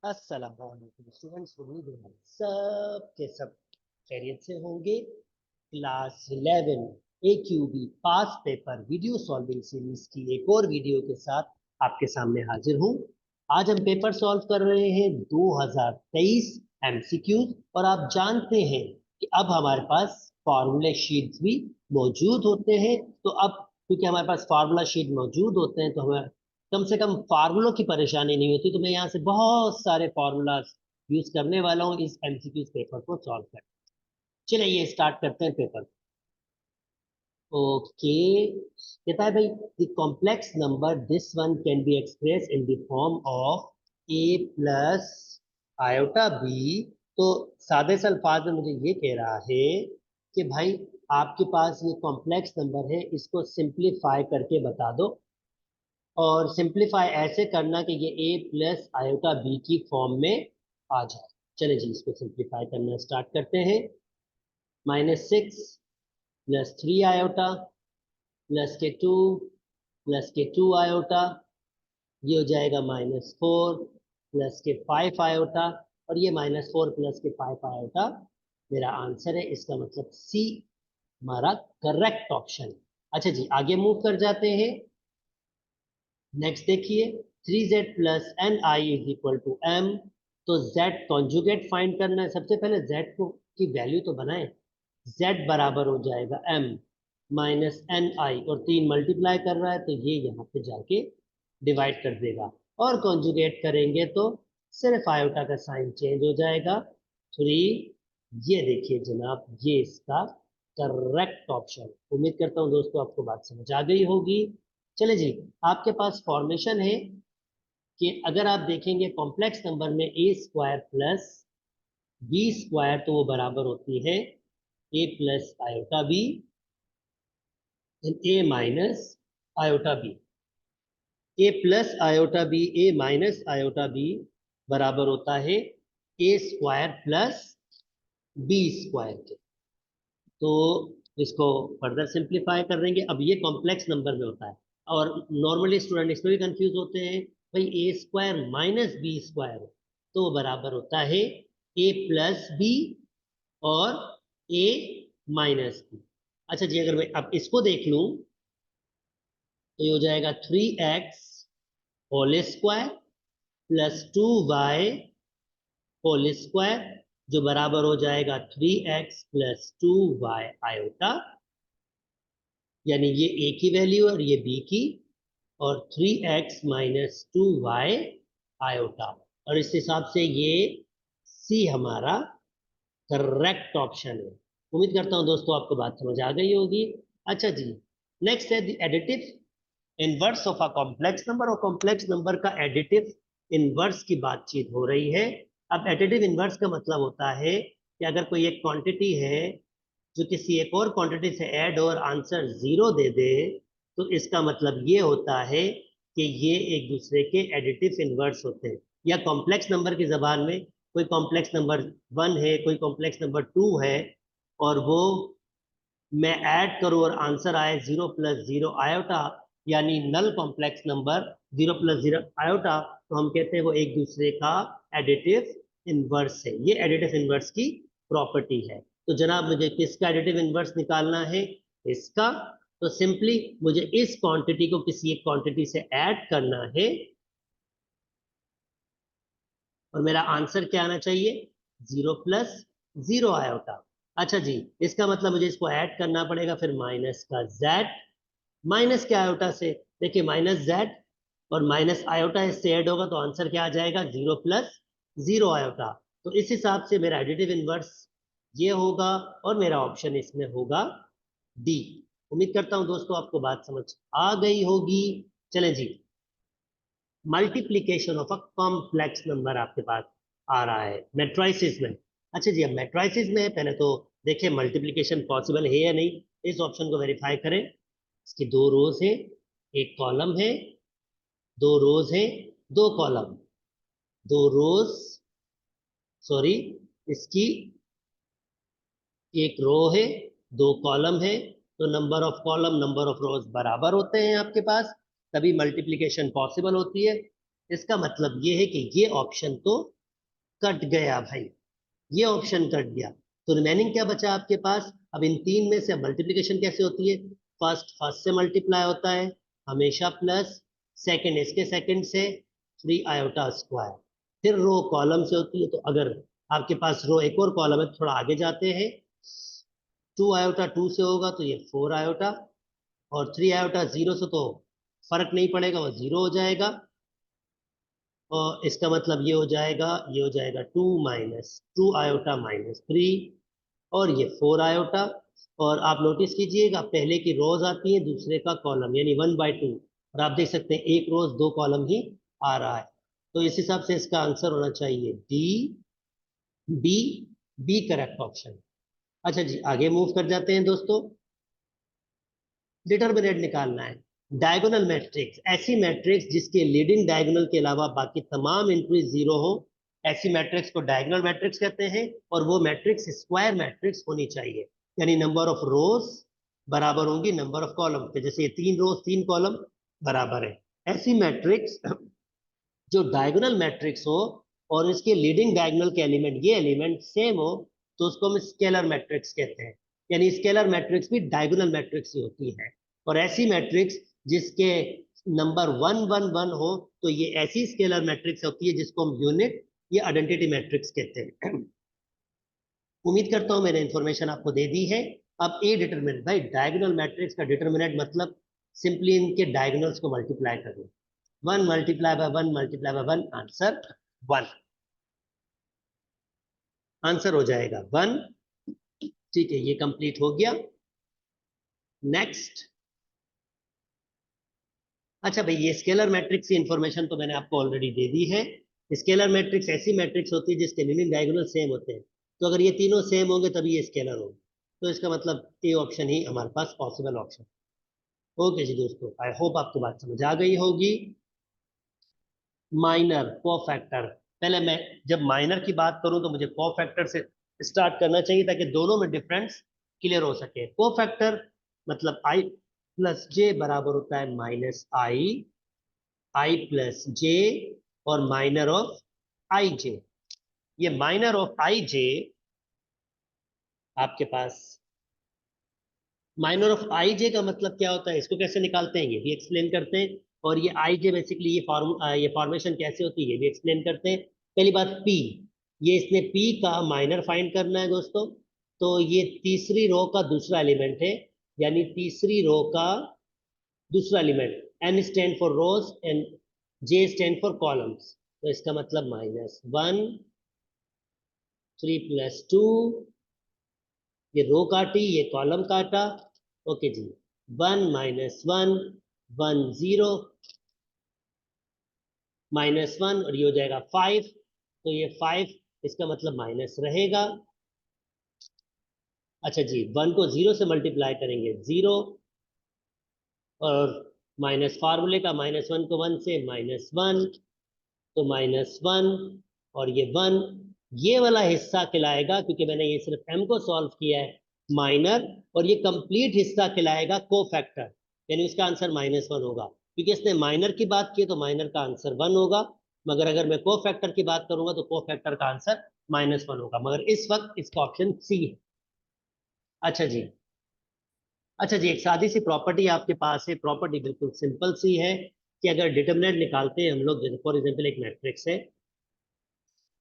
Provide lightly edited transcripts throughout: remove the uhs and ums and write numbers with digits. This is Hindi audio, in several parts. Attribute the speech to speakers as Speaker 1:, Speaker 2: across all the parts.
Speaker 1: अस्सलाम वालेकुम स्टूडेंट्स, उम्मीद है सब के सब खैरियत से होंगे। क्लास 11 AQB पास पेपर वीडियो सॉल्विंग सीरीज की एक और वीडियो के साथ आपके सामने हाजिर हूँ। आज हम पेपर सॉल्व कर रहे हैं 2023 MCQs, और आप जानते हैं कि अब हमारे पास फॉर्मूले शीट्स भी मौजूद होते हैं। तो अब क्योंकि हमारे पास फार्मूला शीट मौजूद होते हैं तो हमें कम से कम फार्मूलों की परेशानी नहीं होती। तो मैं यहाँ से बहुत सारे फार्मूलाज यूज करने वाला हूँ इस MCQ पेपर को सॉल्व कर। चलिए ये स्टार्ट करते हैं पेपर। ओके, कहता है भाई the complex number this one can be express in the form of a plus iota b. तो सादे से अल्फाज में मुझे ये कह रहा है कि भाई आपके पास ये कॉम्प्लेक्स नंबर है, इसको सिंप्लीफाई करके बता दो। और सिंप्लीफाई ऐसे करना कि ये a प्लस आयोटा बी की फॉर्म में आ जाए। चले जी इसको सिंप्लीफाई करना स्टार्ट करते हैं। -6 प्लस 3 आयोटा प्लस के 2 प्लस के 2 आयोटा, ये हो जाएगा -4 प्लस के 5 आयोटा, और ये -4 प्लस के 5 आयोटा मेरा आंसर है। इसका मतलब सी हमारा करेक्ट ऑप्शन है। अच्छा जी आगे मूव कर जाते हैं। नेक्स्ट देखिए, 3z plus n i is equal to m। तो z कॉन्जुगेट फाइंड करना है। सबसे पहले z को की वैल्यू तो बनाएं। z बराबर हो जाएगा m माइनस एन आई, और 3 मल्टीप्लाई कर रहा है तो ये यहाँ पे जाके डिवाइड कर देगा। और कॉन्जुगेट करेंगे तो सिर्फ आयोटा का साइन चेंज हो जाएगा। 3, ये देखिए जनाब, ये इसका करेक्ट ऑप्शन। उम्मीद करता हूँ दोस्तों आपको बात समझ आ गई होगी। चले जी, आपके पास फॉर्मेशन है कि अगर आप देखेंगे कॉम्प्लेक्स नंबर में ए स्क्वायर प्लस बी स्क्वायर, तो वो बराबर होती है A plus iota B A minus iota B. A plus iota B A minus iota B बराबर होता है ए स्क्वायर प्लस बी स्क्वायर के। तो इसको फर्दर सिंप्लीफाई कर देंगे। अब ये कॉम्प्लेक्स नंबर में होता है, और नॉर्मली स्टूडेंट इसमें भी कंफ्यूज होते हैं। भाई ए स्क्वायर माइनस बी स्क्वायर तो बराबर होता है ए प्लस बी और ए माइनस बी। अच्छा जी, अगर मैं अब इसको देख लूं तो ये हो जाएगा 3x whole square plus 2y whole square, जो बराबर हो जाएगा 3x प्लस 2y आयोटा। यानी ये a की वैल्यू और ये b की, और 3x माइनस 2y आयोटा। और इस हिसाब से ये c हमारा करेक्ट ऑप्शन है। उम्मीद करता हूं दोस्तों आपको बात समझ आ गई होगी। अच्छा जी, नेक्स्ट है the additive inverse of a complex number. और कॉम्प्लेक्स नंबर का एडिटिव इनवर्स की बातचीत हो रही है। अब एडिटिव इनवर्स का मतलब होता है कि अगर कोई एक क्वांटिटी है जो किसी एक और क्वांटिटी से ऐड और आंसर 0 दे दे, तो इसका मतलब ये होता है कि ये एक दूसरे के एडिटिव इनवर्स होते हैं। या कॉम्प्लेक्स नंबर की जबान में कोई कॉम्प्लेक्स नंबर 1 है, कोई कॉम्प्लेक्स नंबर 2 है, और वो मैं ऐड करूं और आंसर आए 0 प्लस 0 आयोटा, यानी नल कॉम्प्लेक्स नंबर 0 प्लस 0 आयोटा, तो हम कहते हैं वो एक दूसरे का एडिटिव इनवर्स है। ये एडिटिव इनवर्स की प्रॉपर्टी है। तो जनाब मुझे किसका एडिटिव इनवर्स निकालना है? इसका। तो सिंपली मुझे इस क्वांटिटी को किसी एक क्वांटिटी से ऐड करना है, और मेरा आंसर क्या आना चाहिए? 0 प्लस 0 आयोटा। अच्छा जी, इसका मतलब मुझे इसको ऐड करना पड़ेगा, फिर माइनस का z, माइनस के आयोटा से। देखिए माइनस z और माइनस आयोटा इससे ऐड होगा तो आंसर क्या आ जाएगा? 0 प्लस 0 आयोटा। तो इस हिसाब से मेरा एडिटिव इनवर्स ये होगा, और मेरा ऑप्शन इसमें होगा डी। उम्मीद करता हूं दोस्तों आपको बात समझ आ गई होगी। चलें जी, multiplication of a complex number आपके पास आ रहा है मेट्राइसिस में। अच्छा जी, अब मेट्राइसिस में पहले तो देखिए मल्टीप्लीकेशन पॉसिबल है या नहीं, इस ऑप्शन को वेरीफाई करें। इसकी 2 रोज है, एक कॉलम है, 2 रोज है, 2 कॉलम, 2 रोज, सॉरी, इसकी एक रो है, 2 कॉलम है। तो number of column number of रोज बराबर होते हैं आपके पास, तभी मल्टीप्लीकेशन पॉसिबल होती है। इसका मतलब ये है कि ये ऑप्शन तो कट गया भाई, ये ऑप्शन कट गया। तो रिमेनिंग क्या बचा आपके पास? अब इन तीन में से मल्टीप्लिकेशन कैसे होती है? फर्स्ट फर्स्ट से मल्टीप्लाई होता है हमेशा, प्लस सेकंड इसके सेकंड से, 3 आयोटा स्क्वायर। फिर रो कॉलम से होती है, तो अगर आपके पास रो एक और कॉलम है, थोड़ा आगे जाते हैं, 2 आयोटा 2 से होगा तो ये 4 आयोटा, और 3 आयोटा 0 से तो फर्क नहीं पड़ेगा, वो 0 हो जाएगा। और इसका मतलब ये हो जाएगा, ये हो जाएगा 2 माइनस 2 आयोटा माइनस 3, और ये 4 आयोटा। और आप नोटिस कीजिएगा, पहले की रोज आती है, दूसरे का कॉलम, यानी 1/2। और आप देख सकते हैं एक रोज दो कॉलम ही आ रहा है। तो इस हिसाब से इसका आंसर होना चाहिए D, B, B correct option. अच्छा जी, आगे मूव कर जाते हैं दोस्तों। डिटर्मिनेंट निकालना है। डायगोनल मैट्रिक्स, ऐसी मैट्रिक्स जिसके लीडिंग डायगोनल के अलावा बाकी तमाम एंट्रीज जीरो हो, ऐसी मैट्रिक्स को डायगोनल मैट्रिक्स कहते हैं। और वो मैट्रिक्स स्क्वायर मैट्रिक्स होनी चाहिए, यानी नंबर ऑफ रोज बराबर होंगी नंबर ऑफ कॉलम के। जैसे ये 3 रोज 3 कॉलम बराबर है, ऐसी मैट्रिक्स जो डायगोनल मैट्रिक्स हो और इसके लीडिंग डायगोनल के एलिमेंट, ये एलिमेंट सेम हो, तो उसको हम स्केलर मैट्रिक्स कहते हैं। यानी स्केलर मैट्रिक्स भी डायगोनल मैट्रिक्स ही होती है। और ऐसी मैट्रिक्स जिसके नंबर 1 1 1 हो, तो ये ऐसी स्केलर मैट्रिक्स होती है जिसको हम यूनिट या आइडेंटिटी मैट्रिक्स कहते हैं। उम्मीद करता हूं मैंने इंफॉर्मेशन आपको दे दी है। अब ए डिटरमिनेंट, भाई डायगोनल मैट्रिक्स का डिटरमिनेंट मतलब सिंपली इनके डायगोनल्स को मल्टीप्लाई करना। 1 multiply by 1 multiply by 1, answer 1। Answer हो जाएगा 1। ठीक है, ये कंप्लीट हो गया। नेक्स्ट। अच्छा भाई, ये स्केलर मैट्रिक्स की इंफॉर्मेशन तो मैंने आपको ऑलरेडी दे दी है। स्केलर मैट्रिक्स ऐसी मैट्रिक्स होती है जिसके लीडिंग डायगोनल सेम होते हैं। तो अगर ये तीनों सेम होंगे तभी ये स्केलर होंगे। तो इसका मतलब ए ऑप्शन ही हमारे पास पॉसिबल ऑप्शन। ओके जी दोस्तों, आई होप आपको बात समझ आ गई होगी। माइनर कोफैक्टर, पहले मैं जब माइनर की बात करूं तो मुझे कोफैक्टर से स्टार्ट करना चाहिए ताकि दोनों में डिफरेंस क्लियर हो सके। कोफैक्टर मतलब आई प्लस जे बराबर होता है माइनस आई, आई प्लस जे, और माइनर ऑफ आई जे। ये माइनर ऑफ आई जे आपके पास, माइनर ऑफ आई जे का मतलब क्या होता है, इसको कैसे निकालते हैं ये भी एक्सप्लेन करते हैं। और ये आई जे बेसिकली ये फॉर्मेशन कैसे होती है ये भी एक्सप्लेन करते हैं। पहली बात पी, ये इसने पी का माइनर फाइंड करना है दोस्तों। तो ये तीसरी रो का दूसरा एलिमेंट है, यानी तीसरी रो का दूसरा element. N stand for rows and j stand for columns. तो इसका मतलब -1, 3 + 2, ये रो काटी ये कॉलम काटा। ओके जी, 1 -1 1 0 -1, और ये हो जाएगा 5। तो ये 5, इसका मतलब माइनस रहेगा। अच्छा जी, 1 को 0 से मल्टीप्लाई करेंगे 0, और माइनस फार्मूले का -1 को 1 से -1, तो -1, और ये 1। ये वाला हिस्सा खिलाएगा, क्योंकि मैंने ये सिर्फ m को सॉल्व किया है, माइनर। और ये कंप्लीट हिस्सा खिलाएगा कोफैक्टर, यानी उसका आंसर -1 होगा। क्योंकि इसने माइनर की बात की तो माइनर का आंसर 1 होगा, मगर अगर मैं कोफैक्टर की बात करूंगा तो कोफैक्टर का आंसर -1 होगा। मगर इस वक्त इसका ऑप्शन सी है। अच्छा जी, अच्छा जी, एक सादी सी प्रॉपर्टी आपके पास है। प्रॉपर्टी बिल्कुल सिंपल सी है कि अगर डिटरमिनेंट निकालते हैं हम लोग, जैसे फॉर एग्जांपल एक मैट्रिक्स है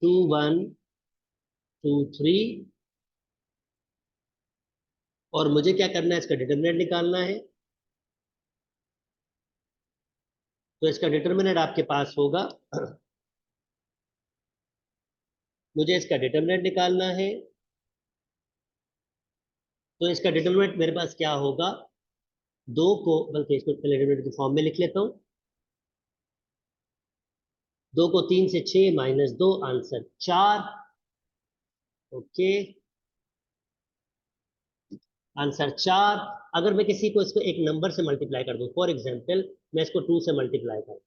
Speaker 1: 2 1 2 3, और मुझे क्या करना है, इसका डिटरमिनेंट निकालना है। तो इसका डिटरमिनेंट आपके पास होगा, मुझे इसका डिटरमिनेंट निकालना है। तो इसका डिटरमिनेंट मेरे पास क्या होगा, दो को, बल्कि इसको पहले डिटरमिनेंट की फॉर्म में लिख लेता हूँ। 2 को 3 से 6 -2, आंसर 4। Okay, answer 4। अगर मैं किसी को इसको एक नंबर से मल्टीप्लाई कर दूं, फॉर एग्जाम्पल मैं इसको 2 से मल्टीप्लाई करूं,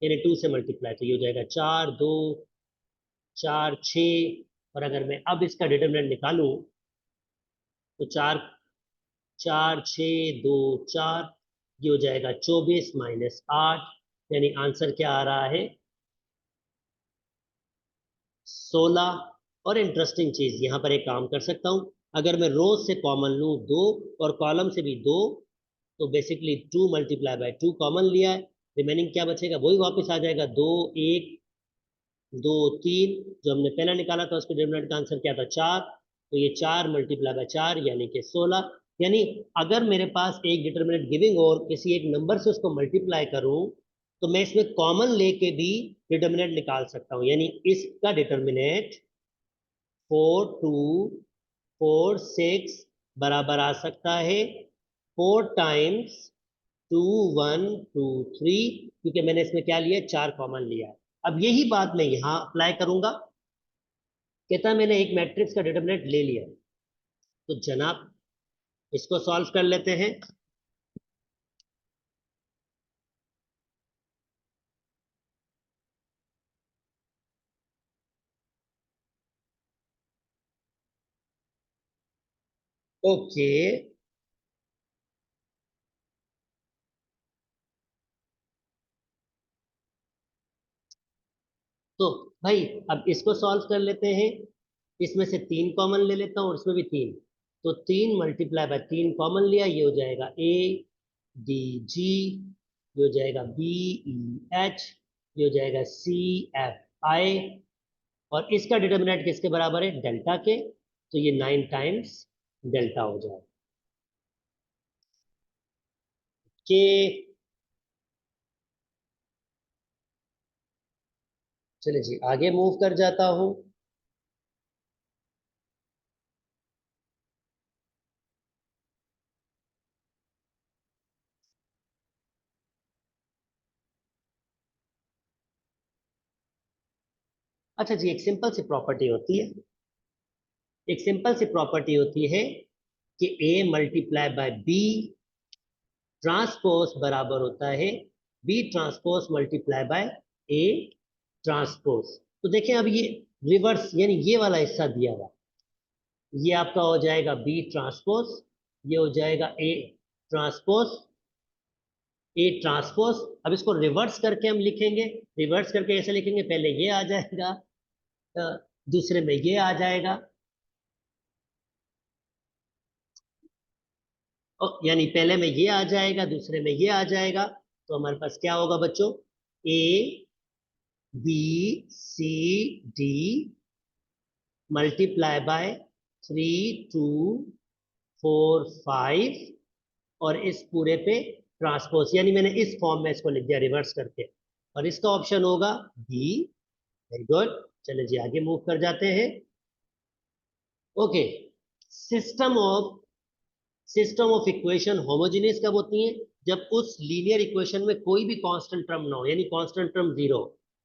Speaker 1: यानी 2 से मल्टीप्लाई, तो ये हो जाएगा 4 2 4 6। और अगर मैं अब इसका डिटरमिनेंट निकालूं, तो 4 4 6 2 4, ये हो जाएगा 24 -8, यानी आंसर क्या आ रहा है, 16। और इंटरेस्टिंग चीज यहाँ पर एक काम कर सकता हूँ, अगर मैं रोज से कॉमन लूँ 2 और कॉलम से भी 2, तो बेसिकली 2 मल्टीप्लाई बाय 2 कॉमन लिया है, रिमेनिंग क्या बचेगा वही वापस आ जाएगा, 2 1 2 3, जो हमने पहला निकाला था उसके डिटरमिनेंट का आंसर क्या था 4, तो ये 4 मल्टीप्लाई बाय 4 यानी कि 16। यानी अगर मेरे पास एक डिटरमिनेंट गिविंग और किसी एक नंबर से उसको मल्टीप्लाई करूं, तो मैं इसमें कॉमन लेके भी डिटरमिनेंट निकाल सकता हूं, यानी इसका डिटरमिनेंट 4246 बराबर आ सकता है 4 टाइम्स 2123, क्योंकि मैंने इसमें क्या लिया 4 कॉमन लिया है। अब यही बात मैं यहां अप्लाई करूंगा, कहता है मैंने एक मैट्रिक्स का डिटरमिनेंट ले लिया, तो जनाब इसको सॉल्व कर लेते हैं। ओके, तो भाई अब इसको सॉल्व कर लेते हैं, इसमें से 3 कॉमन ले लेता हूँ और इसमें भी 3, तो 3 मल्टीप्लाई बाय 3 कॉमन लिया, ये हो जाएगा ए डी जी, ये हो जाएगा बी ई एच, ये हो जाएगा सी एफ आई, और इसका डिटरमिनेंट किसके बराबर है डेल्टा के, तो ये 9 टाइम्स डेल्टा हो जाएगा के। चलिए जी आगे मूव कर जाता हूं। अच्छा जी, एक सिंपल सी प्रॉपर्टी होती है, एक सिंपल सी प्रॉपर्टी होती है कि A multiply by B transpose बराबर होता है B transpose multiply by A transpose. तो देखें अब ये रिवर्स यानी ये वाला हिस्सा दिया हुआ, ये आपका हो जाएगा बी ट्रांसपोज, ये हो जाएगा ए ट्रांसपोज। अब इसको रिवर्स करके हम लिखेंगे, रिवर्स करके ऐसे लिखेंगे, पहले ये आ जाएगा, दूसरे में ये आ जाएगा, यानी पहले में ये आ जाएगा दूसरे में ये आ जाएगा, तो हमारे पास क्या होगा बच्चों, A B C D multiply by 3 2 4 5, और इस पूरे पे ट्रांसपोज, यानी मैंने इस फॉर्म में इसको लिख दिया रिवर्स करके, और इसका ऑप्शन होगा बी। वेरी गुड, चले जी आगे मूव कर जाते हैं। Okay, system of system of equation homogeneous कब होती है, जब उस लीनियर इक्वेशन में कोई भी कांस्टेंट टर्म ना हो, यानी कांस्टेंट टर्म 0।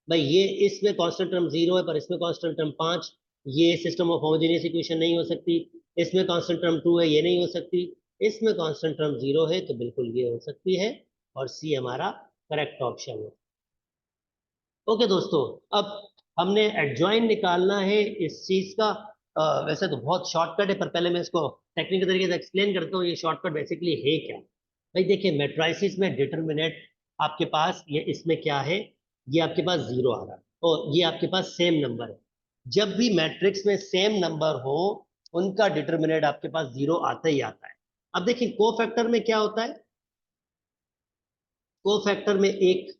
Speaker 1: भाई ये इसमें कांस्टेंट टर्म 0 है पर इसमें कांस्टेंट टर्म 5, ये सिस्टम ऑफ होमोजेनियस इक्वेशन नहीं हो सकती। इसमें कांस्टेंट टर्म 2 है, ये नहीं हो सकती। इसमें कांस्टेंट टर्म 0 है, तो बिल्कुल ये हो सकती है, और सी हमारा करेक्ट ऑप्शन है। ओके दोस्तों, अब हमने एडजॉइन निकालना है इस चीज का। वैसे तो बहुत शॉर्टकट है, पर पहले मैं इसको टेक्निकल तरीके से एक्सप्लेन करता हूँ ये शॉर्टकट बेसिकली है क्या। भाई देखिए, मैट्रिसेस में डिटरमिनेंट आपके पास ये इसमें क्या है, ये आपके पास 0 आ रहा है और ये आपके पास सेम नंबर है। जब भी मैट्रिक्स में सेम नंबर हो, उनका डिटरमिनेंट आपके पास 0 आता ही आता है। अब देखिए कोफैक्टर में क्या होता है, कोफैक्टर में एक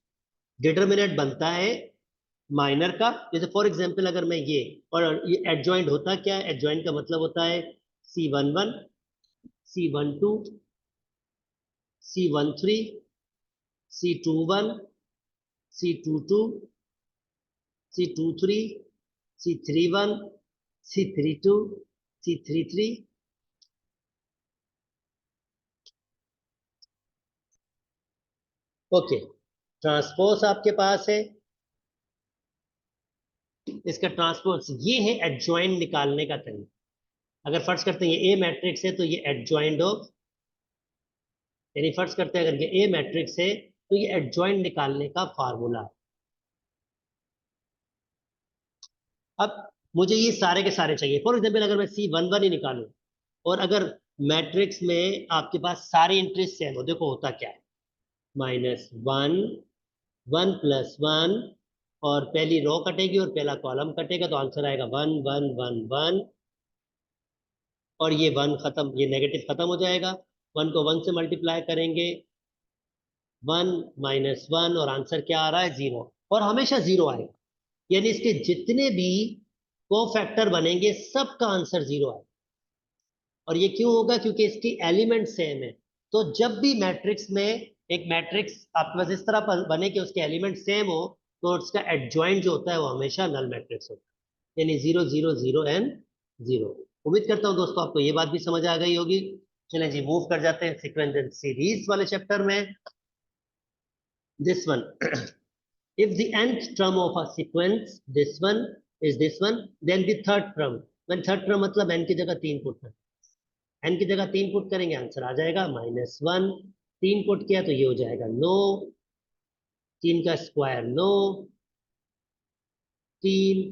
Speaker 1: डिटरमिनेंट बनता है माइनर का, जैसे फॉर एग्जांपल अगर मैं ये, और ये एडजॉइंट होता क्या है, एडजॉइंट का मतलब होता है C11 C12 C13 C21 C22 C23 C31 C32 C33। Okay, transpose आपके पास है, इसका ट्रांसपोज ये है एडजॉइंट निकालने का तरीका। अगर फर्ज करते हैं ये ए मैट्रिक्स है, तो ये एडजॉइंट ऑफ, यानी फर्ज करते हैं अगर ये ए मैट्रिक्स है, तो ये एडजॉइंट निकालने का फार्मूला है। अब मुझे ये सारे के सारे चाहिए, फॉर एग्जाम्पल अगर मैं C11 ही निकालूं, और अगर मैट्रिक्स में आपके पास सारे एंट्रीज सेम हो, देखो होता क्या है, -1 1 + 1 और पहली रो कटेगी और पहला कॉलम कटेगा, तो आंसर आएगा 1 1 1 1। और ये 1 खत्म, ये नेगेटिव खत्म हो जाएगा। 1 को 1 से मल्टीप्लाई करेंगे, 1 -1, और आंसर क्या आ रहा है? 0। और हमेशा 0 आएगा, यानी इसके जितने भी कोफैक्टर बनेंगे सबका आंसर 0 आएगा। और ये क्यों होगा? क्योंकि इसकी एलिमेंट सेम है। तो जब भी मैट्रिक्स में एक मैट्रिक्स आपके पास इस तरह बने कि उसके एलिमेंट सेम हो, तो उसका एडजॉइंट जो होता है वो हमेशा नल मैट्रिक्स होता है, यानी 0 0 0 एंड 0। उम्मीद करता हूँ दोस्तों आपको ये बात भी समझ आ गई होगी। चलें जी, मूव कर जाते हैं सीक्वेंस एंड सीरीज वाले चैप्टर में। This one if the nth term of a sequence, this one is this one, then the third term, when third term मतलब n की जगह 3 पुट कर, n की जगह 3 पुट करेंगे, आंसर आ जाएगा -1। 3 पुट किया तो ये हो जाएगा 9, 3 का स्क्वायर 9, 3,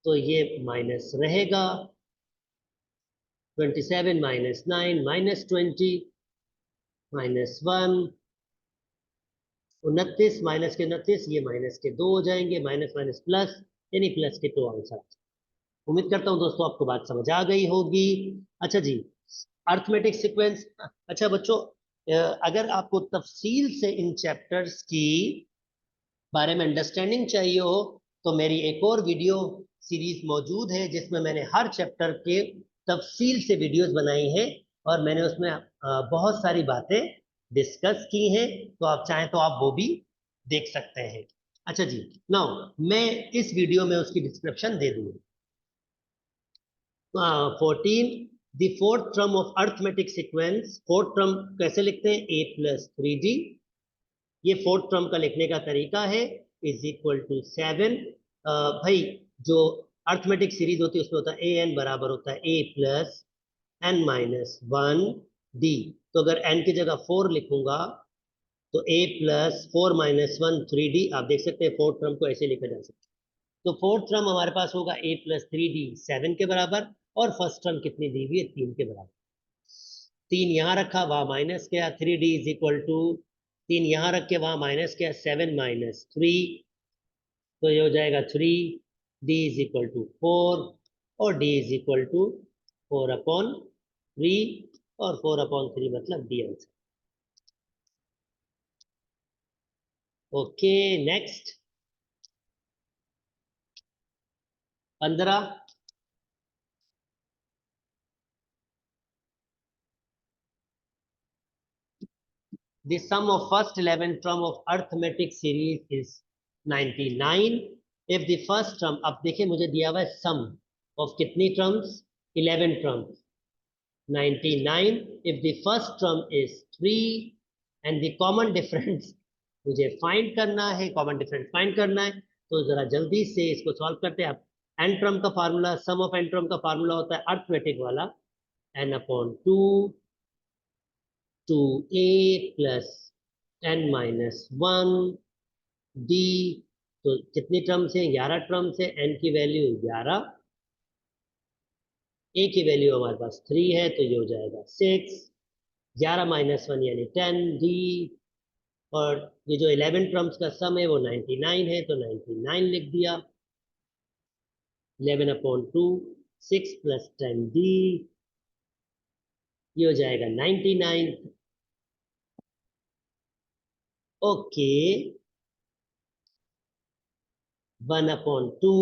Speaker 1: तो ये माइनस रहेगा, 27 -9 -20 -1, 29 माइनस के 29, ये माइनस के 2 हो जाएंगे, माइनस माइनस प्लस, यानी प्लस के 2 आंसर। उम्मीद करता हूं दोस्तों आपको बात समझ आ गई होगी। अच्छा जी, अर्थमेटिक सीक्वेंस। अच्छा बच्चों, अगर आपको तफसील से इन चैप्टर्स की बारे में अंडरस्टैंडिंग चाहिए हो, तो मेरी एक और वीडियो सीरीज मौजूद है जिसमें मैंने हर चैप्टर के तफसील से वीडियोस बनाई हैं, और मैंने उसमें बहुत सारी बातें डिस्कस की हैं। तो आप चाहें तो आप वो भी देख सकते हैं। अच्छा जी, नाउ मैं इस वीडियो में उसकी डिस्क्रिप्शन दे दूंगा। 14, the fourth term of arithmetic sequence. Fourth term कैसे लिखते हैं? a+3d। ये फोर्थ टर्म का लिखने का तरीका है, इज इक्वल टू 7। भाई, जो अर्थमेटिक सीरीज होती है उसमें होता है an बराबर होता है a+n-1d। तो अगर n की जगह 4 लिखूंगा तो a+4 - 1 3d। आप देख सकते हैं फोर्थ टर्म को ऐसे लिखा जा सकता है। तो फोर्थ टर्म हमारे पास होगा a+3d 7 के बराबर, और फर्स्ट टर्म कितनी दी हुई है? 3 के बराबर। 3 यहां रखा, वहां माइनस किया, 3d इज इक्वल टू 3 यहां रख के वहां माइनस किया, 7 - 3, तो ये हो जाएगा 3। d इज इक्वल टू 4, और d इज इक्वल टू 4/3, और 4/3 मतलब d answer. Okay, next 15। The sum of first 11 term of arithmetic series is 99 if the first term, अब देखिए मुझे दिया हुआ है sum of कितनी terms? 11 terms। 99 if the first term is 3 and the common difference मुझे find करना है, common difference find करना है। तो जरा जल्दी से इसको सॉल्व करते हैं। आप n term का formula, sum of n term का फार्मूला होता है अर्थमेटिक वाला, n/2 2a plus n-1 d। तो कितनी टर्म्स हैं? 11 टर्म्स है। n की वैल्यू 11, a की वैल्यू हमारे पास 3 है, तो ये हो जाएगा 6। 11 -1 यानी 10 d। और ये जो 11 टर्म्स का सम है वो 99 है, तो 99 लिख दिया। 11/2 6 + 10d, ये हो जाएगा 99। ओके, 1/2,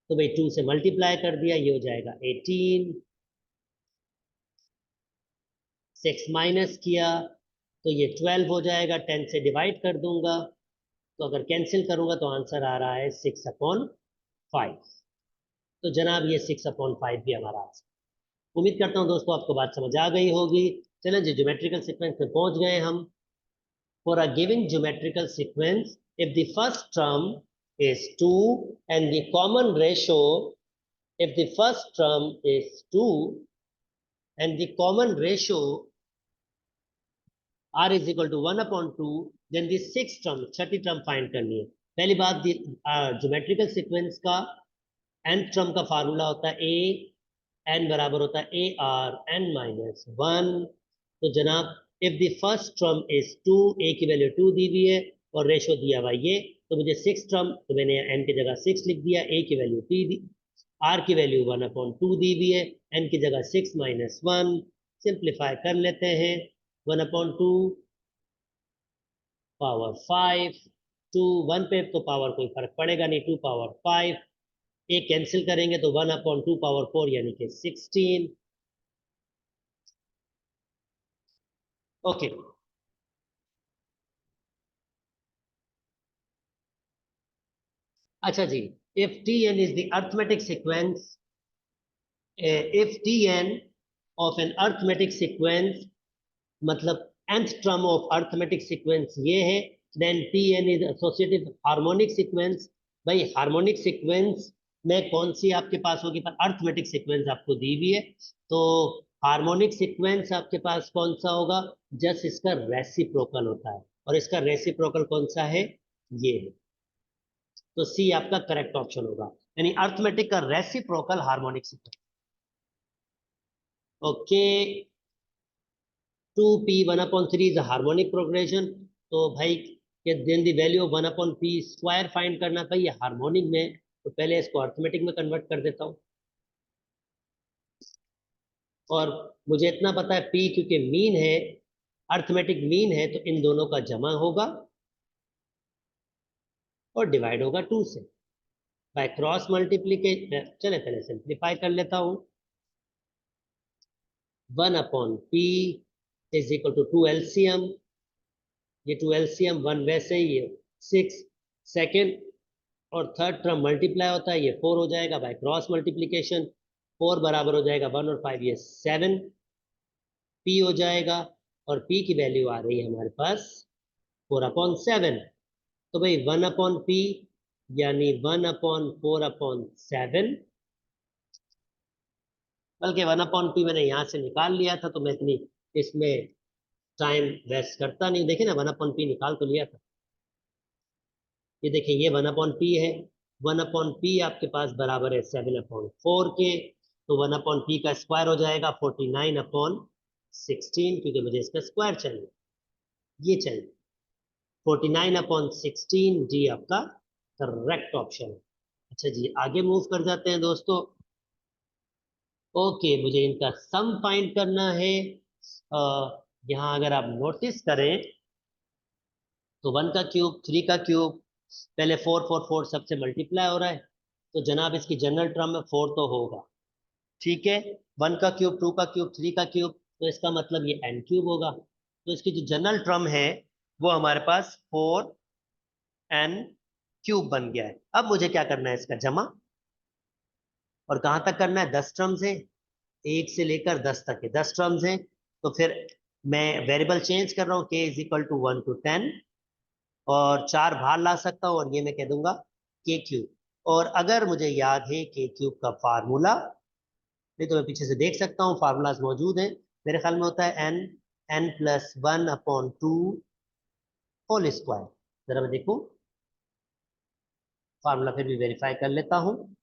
Speaker 1: तो भाई 2 से मल्टीप्लाई कर दिया, ये हो जाएगा 18। 6 माइनस किया तो ये 12 हो जाएगा, 10 से डिवाइड कर दूंगा, तो अगर कैंसिल करूंगा तो आंसर आ रहा है 6/5। तो जनाब ये 6/5 भी हमारा आंसर। उम्मीद करता हूं दोस्तों आपको बात समझ आ गई होगी। चलें जी, ज्योमेट्रिकल सीक्वेंस में पहुंच गए हम। For a given geometrical sequence, if the first term is 2 and the common ratio, if the first term is 2 and the common ratio r is equal to 1/2, then the sixth term, Chhathi term find करनी है। पहली बात, ज्योमेट्रिकल सीक्वेंस का nth टर्म का फार्मूला होता है a n बराबर होता है a r n-1। तो जनाब if the first term is 2, ए की वैल्यू 2 दी हुई है और रेशो दिया हुआ ये, तो मुझे 6 टर्म, तो मैंने एन की जगह 6 लिख दिया, ए की वैल्यू 3 दी, आर की वैल्यू 1/2 दी हुई है, एन की जगह 6 माइनस 1, सिंप्लीफाई कर लेते हैं, 1/2 पावर 5, 2 1 पे तो पावर कोई फर्क पड़ेगा नहीं, 2 पावर 5, एक कैंसिल करेंगे तो 1/2 पावर 4 यानी कि 16। ओके, अच्छा जी, if T N is the arithmetic sequence, if Tn of an arithmetic sequence, मतलब nth term of arithmetic sequence ये है, then Tn is associative harmonic sequence। भाई हार्मोनिक सीक्वेंस में कौन सी आपके पास होगी, पर अर्थमेटिक सीक्वेंस आपको दी हुई है, तो हार्मोनिक सीक्वेंस आपके पास कौन सा होगा, जस्ट इसका रेसिप्रोकल होता है, और इसका रेसिप्रोकल कौन सा है, ये है, तो सी आपका करेक्ट ऑप्शन होगा, यानी अर्थमेटिक का reciprocal harmonic sequence. Okay, 2p 1/3 is harmonic progression, तो भाई ये then the value of 1/p square find करना, भाई ये हार्मोनिक में, तो पहले इसको अर्थमेटिक में कन्वर्ट कर देता हूँ, और मुझे इतना पता है p क्योंकि मीन है, अर्थमेटिक मीन है, तो इन दोनों का जमा होगा और डिवाइड होगा 2 से, बाय क्रॉस मल्टीप्लीकेशन। चले पहले सिंप्लीफाई कर लेता हूँ, 1/p is equal to 2 LCM, ये 2 एलसीएम 1 वैसे ही है 6, सेकेंड और थर्ड टर्म मल्टीप्लाई होता है, ये 4 हो जाएगा बाय क्रॉस मल्टीप्लीकेशन, 4 बराबर हो जाएगा 1 और 5 ये 7 पी हो जाएगा, और पी की वैल्यू आ रही है हमारे पास 4/7, तो भाई 1/p यानी 1/4/7, बल्कि 1/p मैंने यहाँ से निकाल लिया था, तो मैं इतनी इसमें टाइम वेस्ट करता नहीं, देखिए ना 1/p निकाल तो लिया था, ये देखिए ये 1/p है, 1/p आपके पास बराबर है 7/4 के, तो 1/p का स्क्वायर हो जाएगा 49/16, क्योंकि मुझे इसका स्क्वायर चाहिए, ये चाहिए 49/16, जी आपका करेक्ट ऑप्शन है। अच्छा जी, आगे मूव कर जाते हैं दोस्तों। ओके, मुझे इनका सम फाइंड करना है। यहाँ अगर आप नोटिस करें तो 1 का क्यूब, 3 का क्यूब, पहले 4 4 4 सबसे मल्टीप्लाई हो रहा है, तो जनाब इसकी जनरल टर्म में 4 तो होगा, ठीक है, 1 का क्यूब, 2 का क्यूब, 3 का क्यूब, तो इसका मतलब ये n क्यूब होगा, तो इसकी जो जनरल टर्म है वो हमारे पास 4n क्यूब बन गया है। अब मुझे क्या करना है, इसका जमा, और कहाँ तक करना है, 10 टर्म्स है, 1 से लेकर 10 तक है, 10 टर्म्स हैं, तो फिर मैं वेरिएबल चेंज कर रहा हूँ, k is equal to 1 to 10, और 4 बाहर ला सकता हूँ, और ये मैं कह दूंगा के क्यूब, और अगर मुझे याद है के क्यूब का फार्मूला, नहीं तो मैं पीछे से देख सकता हूँ, फार्मूलाज मौजूद हैं, मेरे ख्याल में होता है n+1/2 होल स्क्वायर। जरा मैं देखूँ, फार्मूला फिर भी वेरीफाई कर लेता हूँ,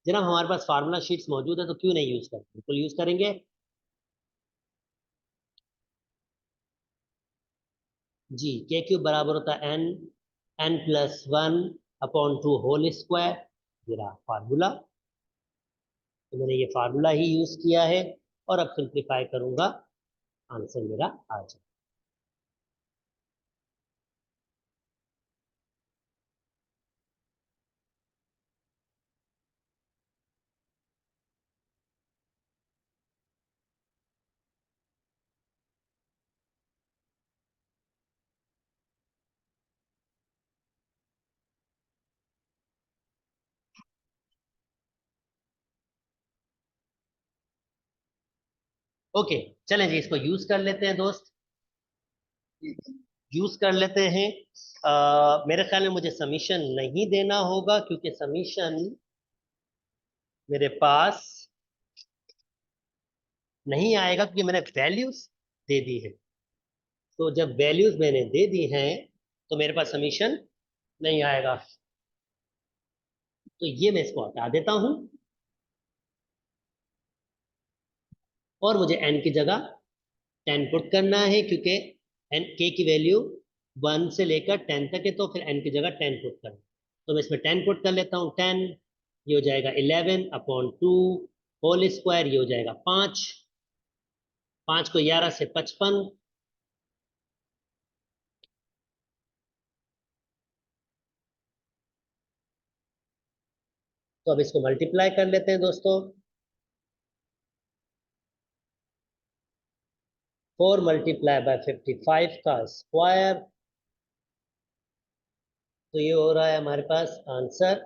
Speaker 1: जनाब हमारे पास फार्मूला शीट्स मौजूद है, तो क्यों नहीं यूज करते, बिल्कुल यूज करेंगे। जी, के क्यूब बराबर होता है n+1/2 होल स्क्वायर, मेरा फार्मूला, तो मैंने ये फार्मूला ही यूज किया है, और अब सिंप्लीफाई करूंगा, आंसर मेरा आ जाए। ओके, चलें जी, इसको यूज कर लेते हैं दोस्त, यूज कर लेते हैं। मेरे ख्याल में मुझे समीशन नहीं देना होगा, क्योंकि समीशन मेरे पास नहीं आएगा, क्योंकि मैंने वैल्यूज दे दी है, तो जब वैल्यूज मैंने दे दी हैं तो मेरे पास समीशन नहीं आएगा, तो ये मैं इसको हटा देता हूं। और मुझे n की जगह 10 पुट करना है, क्योंकि k की वैल्यू 1 से लेकर 10 तक है, तो फिर n की जगह 10 पुट करना। तो मैं इसमें 10 पुट कर लेता हूँ। 10 ये हो जाएगा 11/2 होल स्क्वायर, ये हो जाएगा 5। 5 को 11 से 55, तो अब इसको मल्टीप्लाई कर लेते हैं दोस्तों। 4 मल्टीप्लाई बाय 55 का स्क्वायर, तो ये हो रहा है हमारे पास आंसर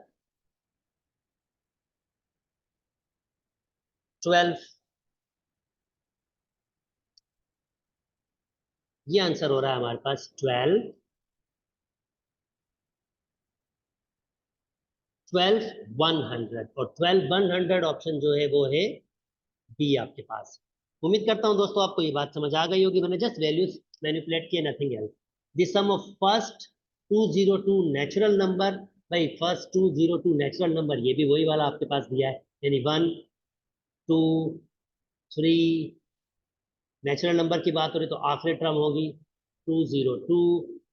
Speaker 1: 12। ये आंसर हो रहा है हमारे पास 12 100, और 12 100 ऑप्शन जो है वो है बी आपके पास। उम्मीद करता हूं दोस्तों आपको ये बात समझ आ गई होगी। मैंने जस्ट वैल्यूज मैनिपुलेट किए, nothing else. The sum of first 202 natural number, भाई फर्स्ट 202 नेचुरल नंबर, ये भी वही वाला आपके पास दिया है, यानी 1 2 3। नेचुरल नंबर की बात हो रही तो आखिरी टर्म होगी 202।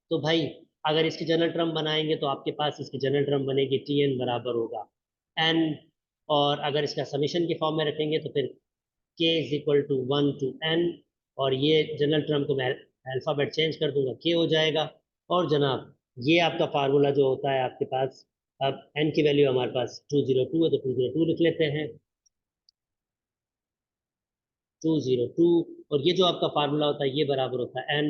Speaker 1: तो भाई अगर इसकी जनरल टर्म बनाएंगे तो आपके पास इसकी जनरल टर्म बनेगी tn बराबर होगा n, और अगर इसका समीशन के फॉर्म में रखेंगे तो फिर k is equal to 1 to n, और ये जनरल टर्म को मैं अल्फाबेट चेंज कर दूंगा, k हो जाएगा। और जनाब ये आपका फार्मूला जो होता है आपके पास, अब n की वैल्यू हमारे पास 202 है, तो 202 लिख लेते हैं, 202। और ये जो आपका फार्मूला होता है ये बराबर होता है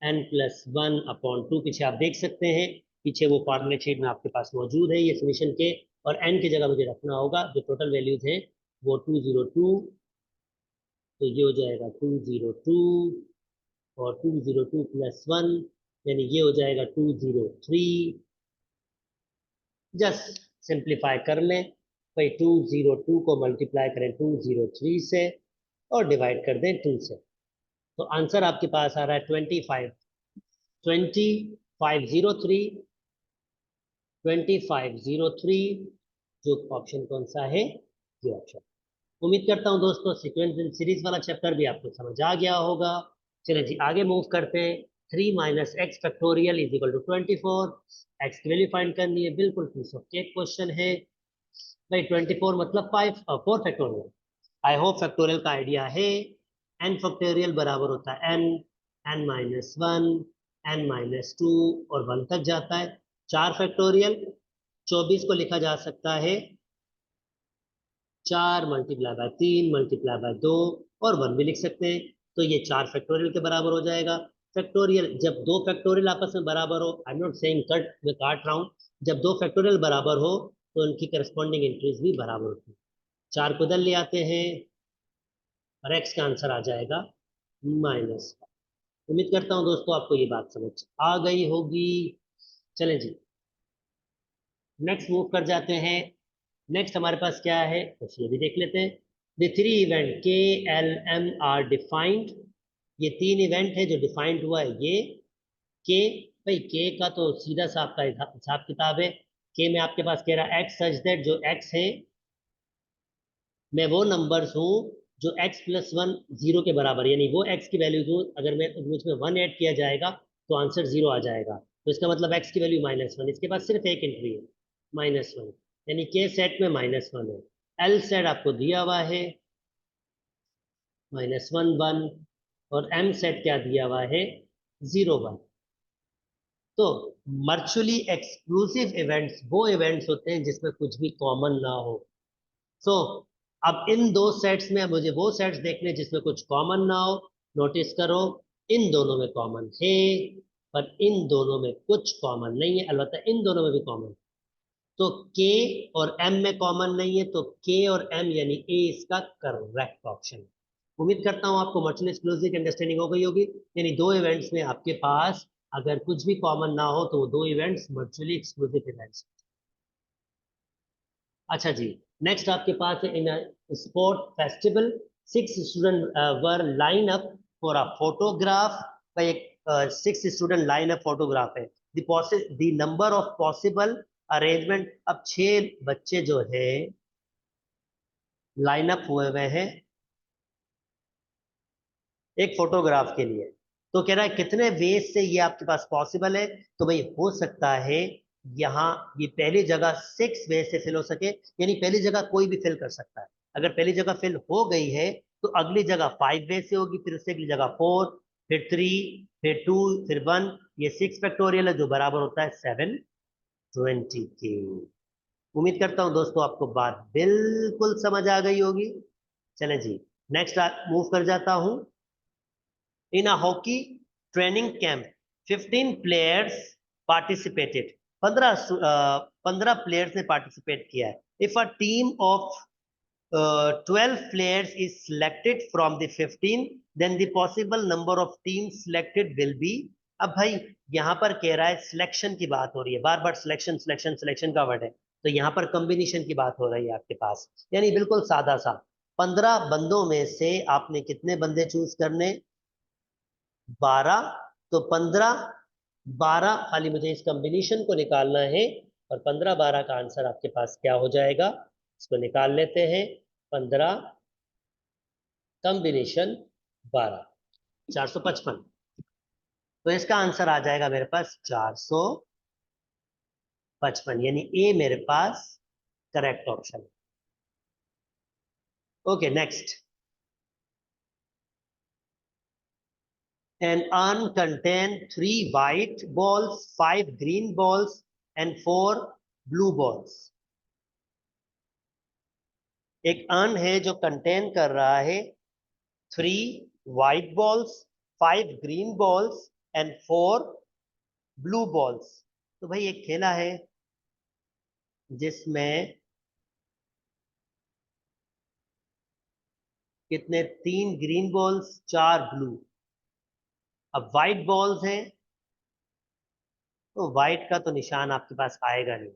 Speaker 1: n+1/2। पीछे आप देख सकते हैं, पीछे वो फार्मूले शीट में आपके पास मौजूद है ये समीशन के, और n की जगह मुझे रखना होगा जो टोटल वैल्यूज हैं वो 202, तो ये हो जाएगा 202, और 202+1 यानी ये हो जाएगा 203। जस्ट सिंप्लीफाई कर लें भाई, 202 को मल्टीप्लाई करें 203 से और डिवाइड कर दें 2 से, तो आंसर आपके पास आ रहा है 2503। 2503 जो ऑप्शन कौन सा है, ये ऑप्शन। उम्मीद करता हूं दोस्तों सीक्वेंस इन सीरीज वाला चैप्टर भी आपको समझ आ गया होगा। चलिए जी आगे मूव करते हैं। 3 minus x factorial is equal to 24। X की वैल्यू फाइंड करनी है, बिल्कुल पीस ऑफ केक क्वेश्चन है भाई। 24 मतलब 4 फैक्टोरियल। आई होप फैक्टोरियल का आइडिया है। एन फैक्टोरियल बराबर होता है एन, n-1, n-2 और 1 तक जाता है। 4 फैक्टोरियल 24 को लिखा जा सकता है 4 मल्टीप्लाई बाय 3 मल्टीप्लाई बाय 2, और 1 भी लिख सकते हैं, तो ये 4 फैक्टोरियल के बराबर हो जाएगा। फैक्टोरियल जब दो फैक्टोरियल आपस में बराबर हो, I am not saying cut, मैं काट रहा हूँ, जब दो फैक्टोरियल बराबर हो तो उनकी करस्पॉन्डिंग एंट्रीज भी बराबर होती है। 4 को इधर ले आते हैं और एक्स का आंसर आ जाएगा -। उम्मीद करता हूँ दोस्तों आपको ये बात समझ आ गई होगी। चलें जी नेक्स्ट मूव कर जाते हैं। नेक्स्ट हमारे पास क्या है बस ये भी देख लेते हैं। द 3 इवेंट के एल एम आर डिफाइंड, ये 3 इवेंट है जो डिफाइंड हुआ है। ये के, भाई के का तो सीधा सा आपका हिसाब किताब है। के में आपके पास कह रहा है एक्स सच दैट, जो एक्स है मैं वो नंबर्स हूँ जो x+1 0 के बराबर, यानी वो x की वैल्यूज हूँ, अगर मैं उसमें 1 ऐड किया जाएगा तो आंसर 0 आ जाएगा। तो इसका मतलब x की वैल्यू -1, इसके पास सिर्फ एक एंट्री है -1, यानी के सेट में -1 है। एल सेट आपको दिया हुआ है -1 1, और एम सेट क्या दिया हुआ है 0 1। तो मर्चुअली एक्सक्लूसिव इवेंट्स वो इवेंट्स होते हैं जिसमें कुछ भी कॉमन ना हो। सो अब इन दो सेट्स में मुझे वो सेट्स देखने जिसमें कुछ कॉमन ना हो। नोटिस करो इन दोनों में कॉमन है, पर इन दोनों में कुछ कॉमन नहीं है, अलबत्ता इन दोनों में भी कॉमन। तो के और एम में कॉमन नहीं है, तो के और एम यानी ए इसका करेक्ट ऑप्शन है। उम्मीद करता हूं आपको मर्चुअल एक्सक्लूसिव की अंडरस्टैंडिंग हो गई होगी, यानी दो इवेंट्स में आपके पास अगर कुछ भी कॉमन ना हो तो वो दो इवेंट्स मर्चुअली एक्सक्लूसिव इवेंट्स। अच्छा जी नेक्स्ट आपके पास है in sport festival 6 student were line up for a photograph. का एक 6 स्टूडेंट लाइन अप फोटोग्राफ है। The number of possible arrangement, अब 6 बच्चे जो है लाइन अप हुए हुए हैं एक फोटोग्राफ के लिए। तो कह रहा है कितने वेज से ये आपके पास पॉसिबल है, तो भाई हो सकता है यहाँ ये पहली जगह 6 वे से फिल हो सके, यानी पहली जगह कोई भी फिल कर सकता है। अगर पहली जगह फिल हो गई है तो अगली जगह 5 वे से होगी, फिर उससे अगली जगह 4, फिर 3, फिर 2, फिर 1, ये 6 फैक्टोरियल है जो बराबर होता है 720 के। उम्मीद करता हूं दोस्तों आपको बात बिल्कुल समझ आ गई होगी। चलें जी, नेक्स्ट मूव कर जाता हूं। In a hockey training camp 15 players participated. 15 players ने पार्टिसिपेट किया है। If a team of 12 players is selected from the 15, then the possible number of teams selected will be। अब भाई यहाँ पर कह रहा है सिलेक्शन की बात हो रही है, बार बार सिलेक्शन सिलेक्शन सिलेक्शन का वर्ड है, तो यहाँ पर कॉम्बिनेशन की बात हो रही है आपके पास, यानी बिल्कुल सादा सा। 15 बंदों में से आपने कितने बंदे चूज करने? 12। तो 15 12 खाली मुझे इस कॉम्बिनेशन को निकालना है, और 15 12 का आंसर आपके पास क्या हो जाएगा, इसको निकाल लेते हैं। 15 कॉम्बिनेशन 12, 455। तो इसका आंसर आ जाएगा मेरे पास 455, यानी ए मेरे पास करेक्ट ऑप्शन है। Okay next. An urn contain 3 white balls, 5 green balls and 4 blue balls। एक अर्न है जो कंटेन कर रहा है 3 white balls, 5 green balls and 4 blue balls। तो भाई एक खेला है जिसमें कितने, 3 ग्रीन बॉल्स 4 ब्लू। अब व्हाइट बॉल्स हैं तो व्हाइट का तो निशान आपके पास आएगा नहीं।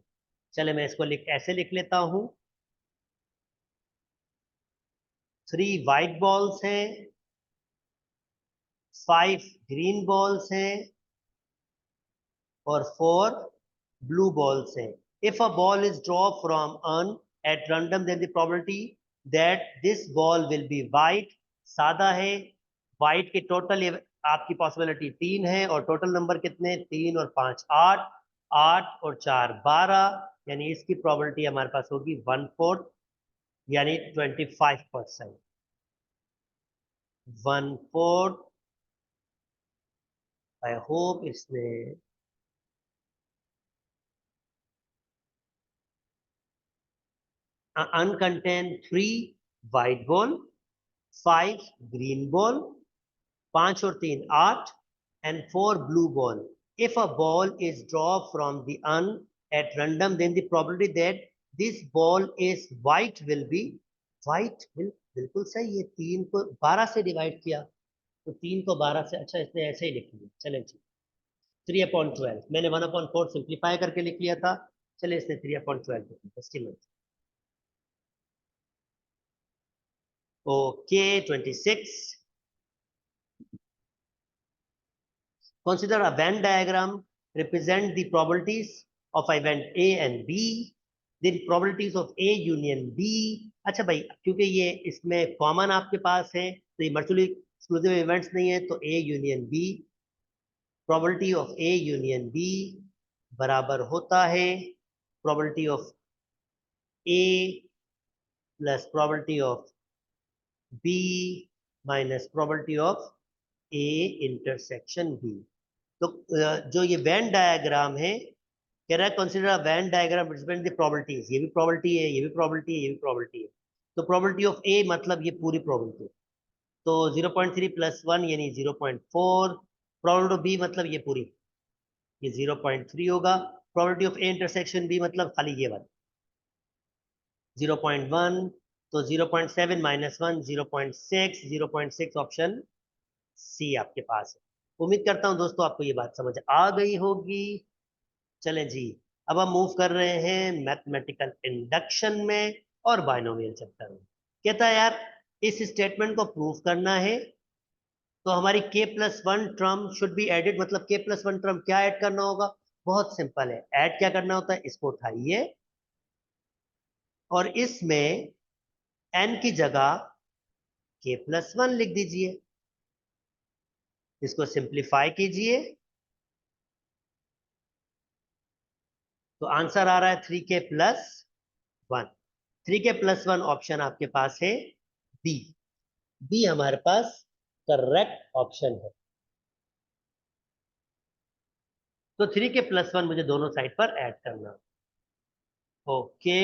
Speaker 1: चले मैं इसको ऐसे लिख लेता हूं, 3 व्हाइट बॉल्स हैं, 5 ग्रीन बॉल्स हैं और 4 ब्लू बॉल्स हैं। If a ball is draw from urn at random then the probability that this ball will be white. सादा है, व्हाइट के टोटल आपकी पॉसिबिलिटी 3 है, और टोटल नंबर कितने, 3 और 5 8, 8 और 4 12, यानी इसकी प्रोबेबिलिटी हमारे पास होगी 1/4, यानी 25%। 1/4। आई होप इसने uncontained 3 white ball, 5 green ball, 5 और 3 8 and 4 blue ball। If a ball is drawn from the un at random, then the probability that this ball is white will be white will। बिल्कुल सही है, 3 को 12 से डिवाइड किया तो 3 को 12 से, अच्छा इसने ऐसे ही लिख लिया। चलें जी, 3/12 मैंने 1/4 सिंप्लीफाई करके लिख लिया था, चले इसने 3/12 लिख लिया। Okay, 26. Consider a Venn diagram represent the probabilities of event A and B, then probabilities of A union B। अच्छा भाई, क्योंकि ये इसमें कॉमन आपके पास है तो ये म्यूचुअली एक्सक्लूसिव इवेंट्स नहीं है, तो A union B, probability of A union B बराबर होता है probability of A plus probability of B minus probability of A intersection B। तो जो ये वेन डायग्राम है, कह रहा है consider a Venn diagram represent the probabilities. ये भी प्रोबेबिलिटी है, ये भी प्रोबेबिलिटी है, ये भी प्रोबेबिलिटी है। तो प्रोबेबिलिटी ऑफ ए मतलब ये पूरी प्रोबेबिलिटी, तो 0.3 + 1 यानी 0.4। प्रोबेबिलिटी ऑफ बी मतलब ये पूरी, ये 0.3 होगा। Probability of A intersection B मतलब खाली ये वाला 0.1, तो 0.7 - 1 0.6, 0.6 ऑप्शन सी आपके पास है। उम्मीद करता हूं दोस्तों आपको ये बात समझ आ गई होगी। चलें जी, अब हम मूव कर रहे हैं मैथमेटिकल इंडक्शन में और बाइनोमियल चैप्टर में। कहता है यार इस स्टेटमेंट को प्रूव करना है, तो हमारी k+1 term should be added. मतलब k+1 टर्म क्या ऐड करना होगा, बहुत सिंपल है। ऐड क्या करना होता है, इसको उठाइए और इसमें n की जगह k+1 लिख दीजिए। इसको सिंप्लीफाई कीजिए तो आंसर आ रहा है 3k+1। 3k+1 ऑप्शन आपके पास है बी। बी हमारे पास करेक्ट ऑप्शन है। तो 3k+1 मुझे दोनों साइड पर ऐड करना। ओके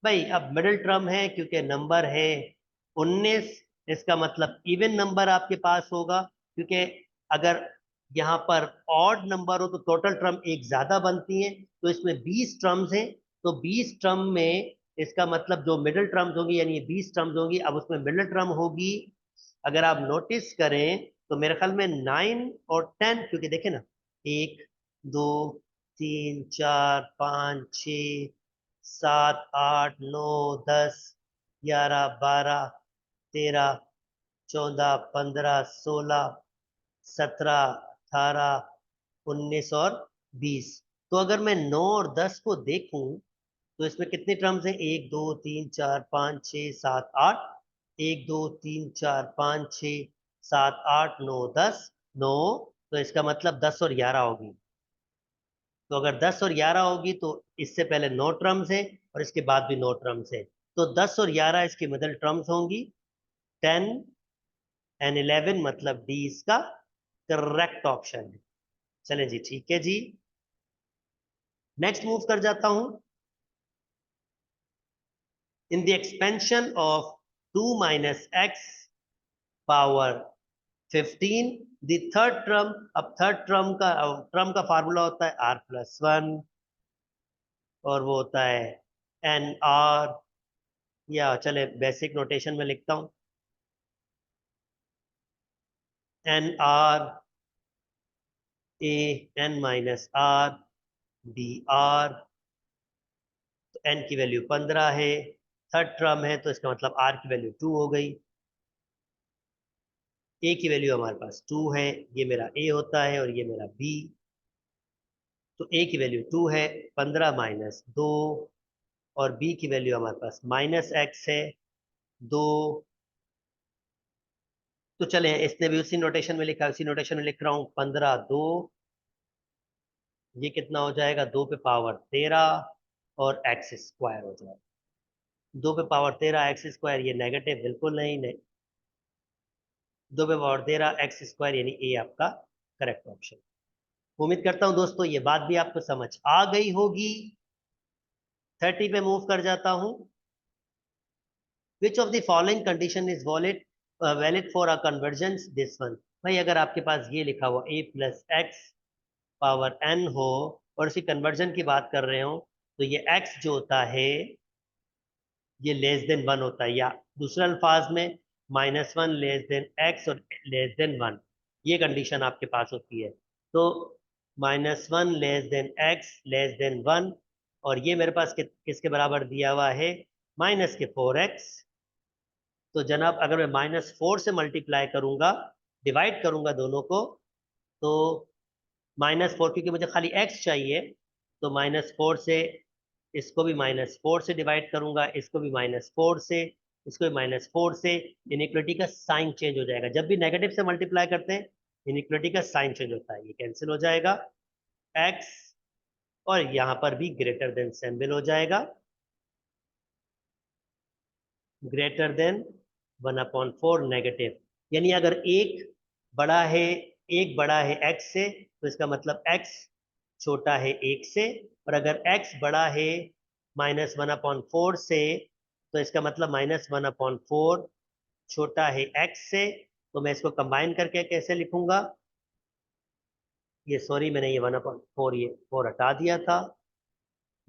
Speaker 1: भाई, अब मिडिल टर्म है क्योंकि नंबर है 19। इसका मतलब इवन नंबर आपके पास होगा, क्योंकि अगर यहाँ पर ऑड नंबर हो तो टोटल टर्म एक ज्यादा बनती है। तो इसमें 20 टर्म्स हैं, तो 20 टर्म में इसका मतलब जो मिडिल टर्म्स होगी, यानी 20 टर्म्स होगी, अब उसमें मिडिल टर्म होगी। अगर आप नोटिस करें तो मेरे ख्याल में 9 और 10, क्योंकि देखे ना, 1 2 3 4 5 6 7 8 9 10 11 12 13 14 15 16 17 18 19 और 20। तो अगर मैं 9 और 10 को देखूं तो इसमें कितने टर्म्स हैं? 1 2 3 4 5 6 7 8। 1 2 3 4 5 6 7 8 9 10। 9, तो इसका मतलब 10 और 11 होगी। तो अगर 10 और 11 होगी तो इससे पहले 9 टर्म्स है और इसके बाद भी 9 टर्म्स है। तो 10 और 11 इसकी मिडिल टर्म्स होंगी। 10 एंड 11, मतलब डी इसका करेक्ट ऑप्शन है। चले जी, ठीक है जी। नेक्स्ट मूव कर जाता हूं। In the expansion of 2 minus x power 15, the third term. अब थर्ड टर्म का फार्मूला होता है r+1, और वो होता है NR, या चले बेसिक नोटेशन में लिखता हूं, NR, A n-R तो n की वैल्यू 15 है। थर्ड टर्म है तो इसका मतलब r की वैल्यू 2 हो गई। a की वैल्यू हमारे पास 2 है, ये मेरा a होता है और ये मेरा b। तो a की वैल्यू 2 है, 15 माइनस 2, और b की वैल्यू हमारे पास -x है, 2। तो चले, इसने भी उसी नोटेशन में लिखा, उसी नोटेशन में लिख रहा हूँ। 15 2, ये कितना हो जाएगा? 2 पे पावर 13 और एक्स स्क्वायर हो जाएगा। 2 पे पावर 13 एक्स स्क्वायर, ये नेगेटिव बिल्कुल नहीं, नहीं। 2 पे पावर 13 एक्स स्क्वायर, यानी ए आपका करेक्ट ऑप्शन। उम्मीद करता हूं दोस्तों ये बात भी आपको समझ आ गई होगी। 30 पे मूव कर जाता हूं। Which of the following condition is valid for a convergence this one. भाई अगर आपके पास ये लिखा हुआ a+x पावर n हो और इसकी कन्वर्जन की बात कर रहे हो, तो ये x जो होता है ये <<1 होता है, या दूसरे अल्फाज में -1 x और <1। ये कंडीशन आपके पास होती है। तो -1 x <1, और ये मेरे पास किसके बराबर दिया हुआ है? -4x। तो जनाब अगर मैं -4 से मल्टीप्लाई करूंगा, डिवाइड करूंगा दोनों को, तो -4, क्योंकि मुझे खाली x चाहिए, तो -4 से, इसको भी -4 से डिवाइड करूंगा, इसको भी -4 से, इसको भी -4 से। इनइक्वालिटी का साइन चेंज हो जाएगा। जब भी नेगेटिव से मल्टीप्लाई करते हैं इनइक्वालिटी का साइन चेंज होता है, ये कैंसिल हो जाएगा। x, और यहां पर भी ग्रेटर देन सिंबल हो जाएगा, ग्रेटर देन 1/4 नेगेटिव। यानी अगर एक बड़ा है x से, तो इसका मतलब x छोटा है 1 से। और अगर x बड़ा है -1/4 से, तो इसका मतलब -1/4 छोटा है x से। तो मैं इसको कंबाइन करके कैसे लिखूंगा? ये सॉरी, मैंने ये 1/4, ये 4 हटा दिया था,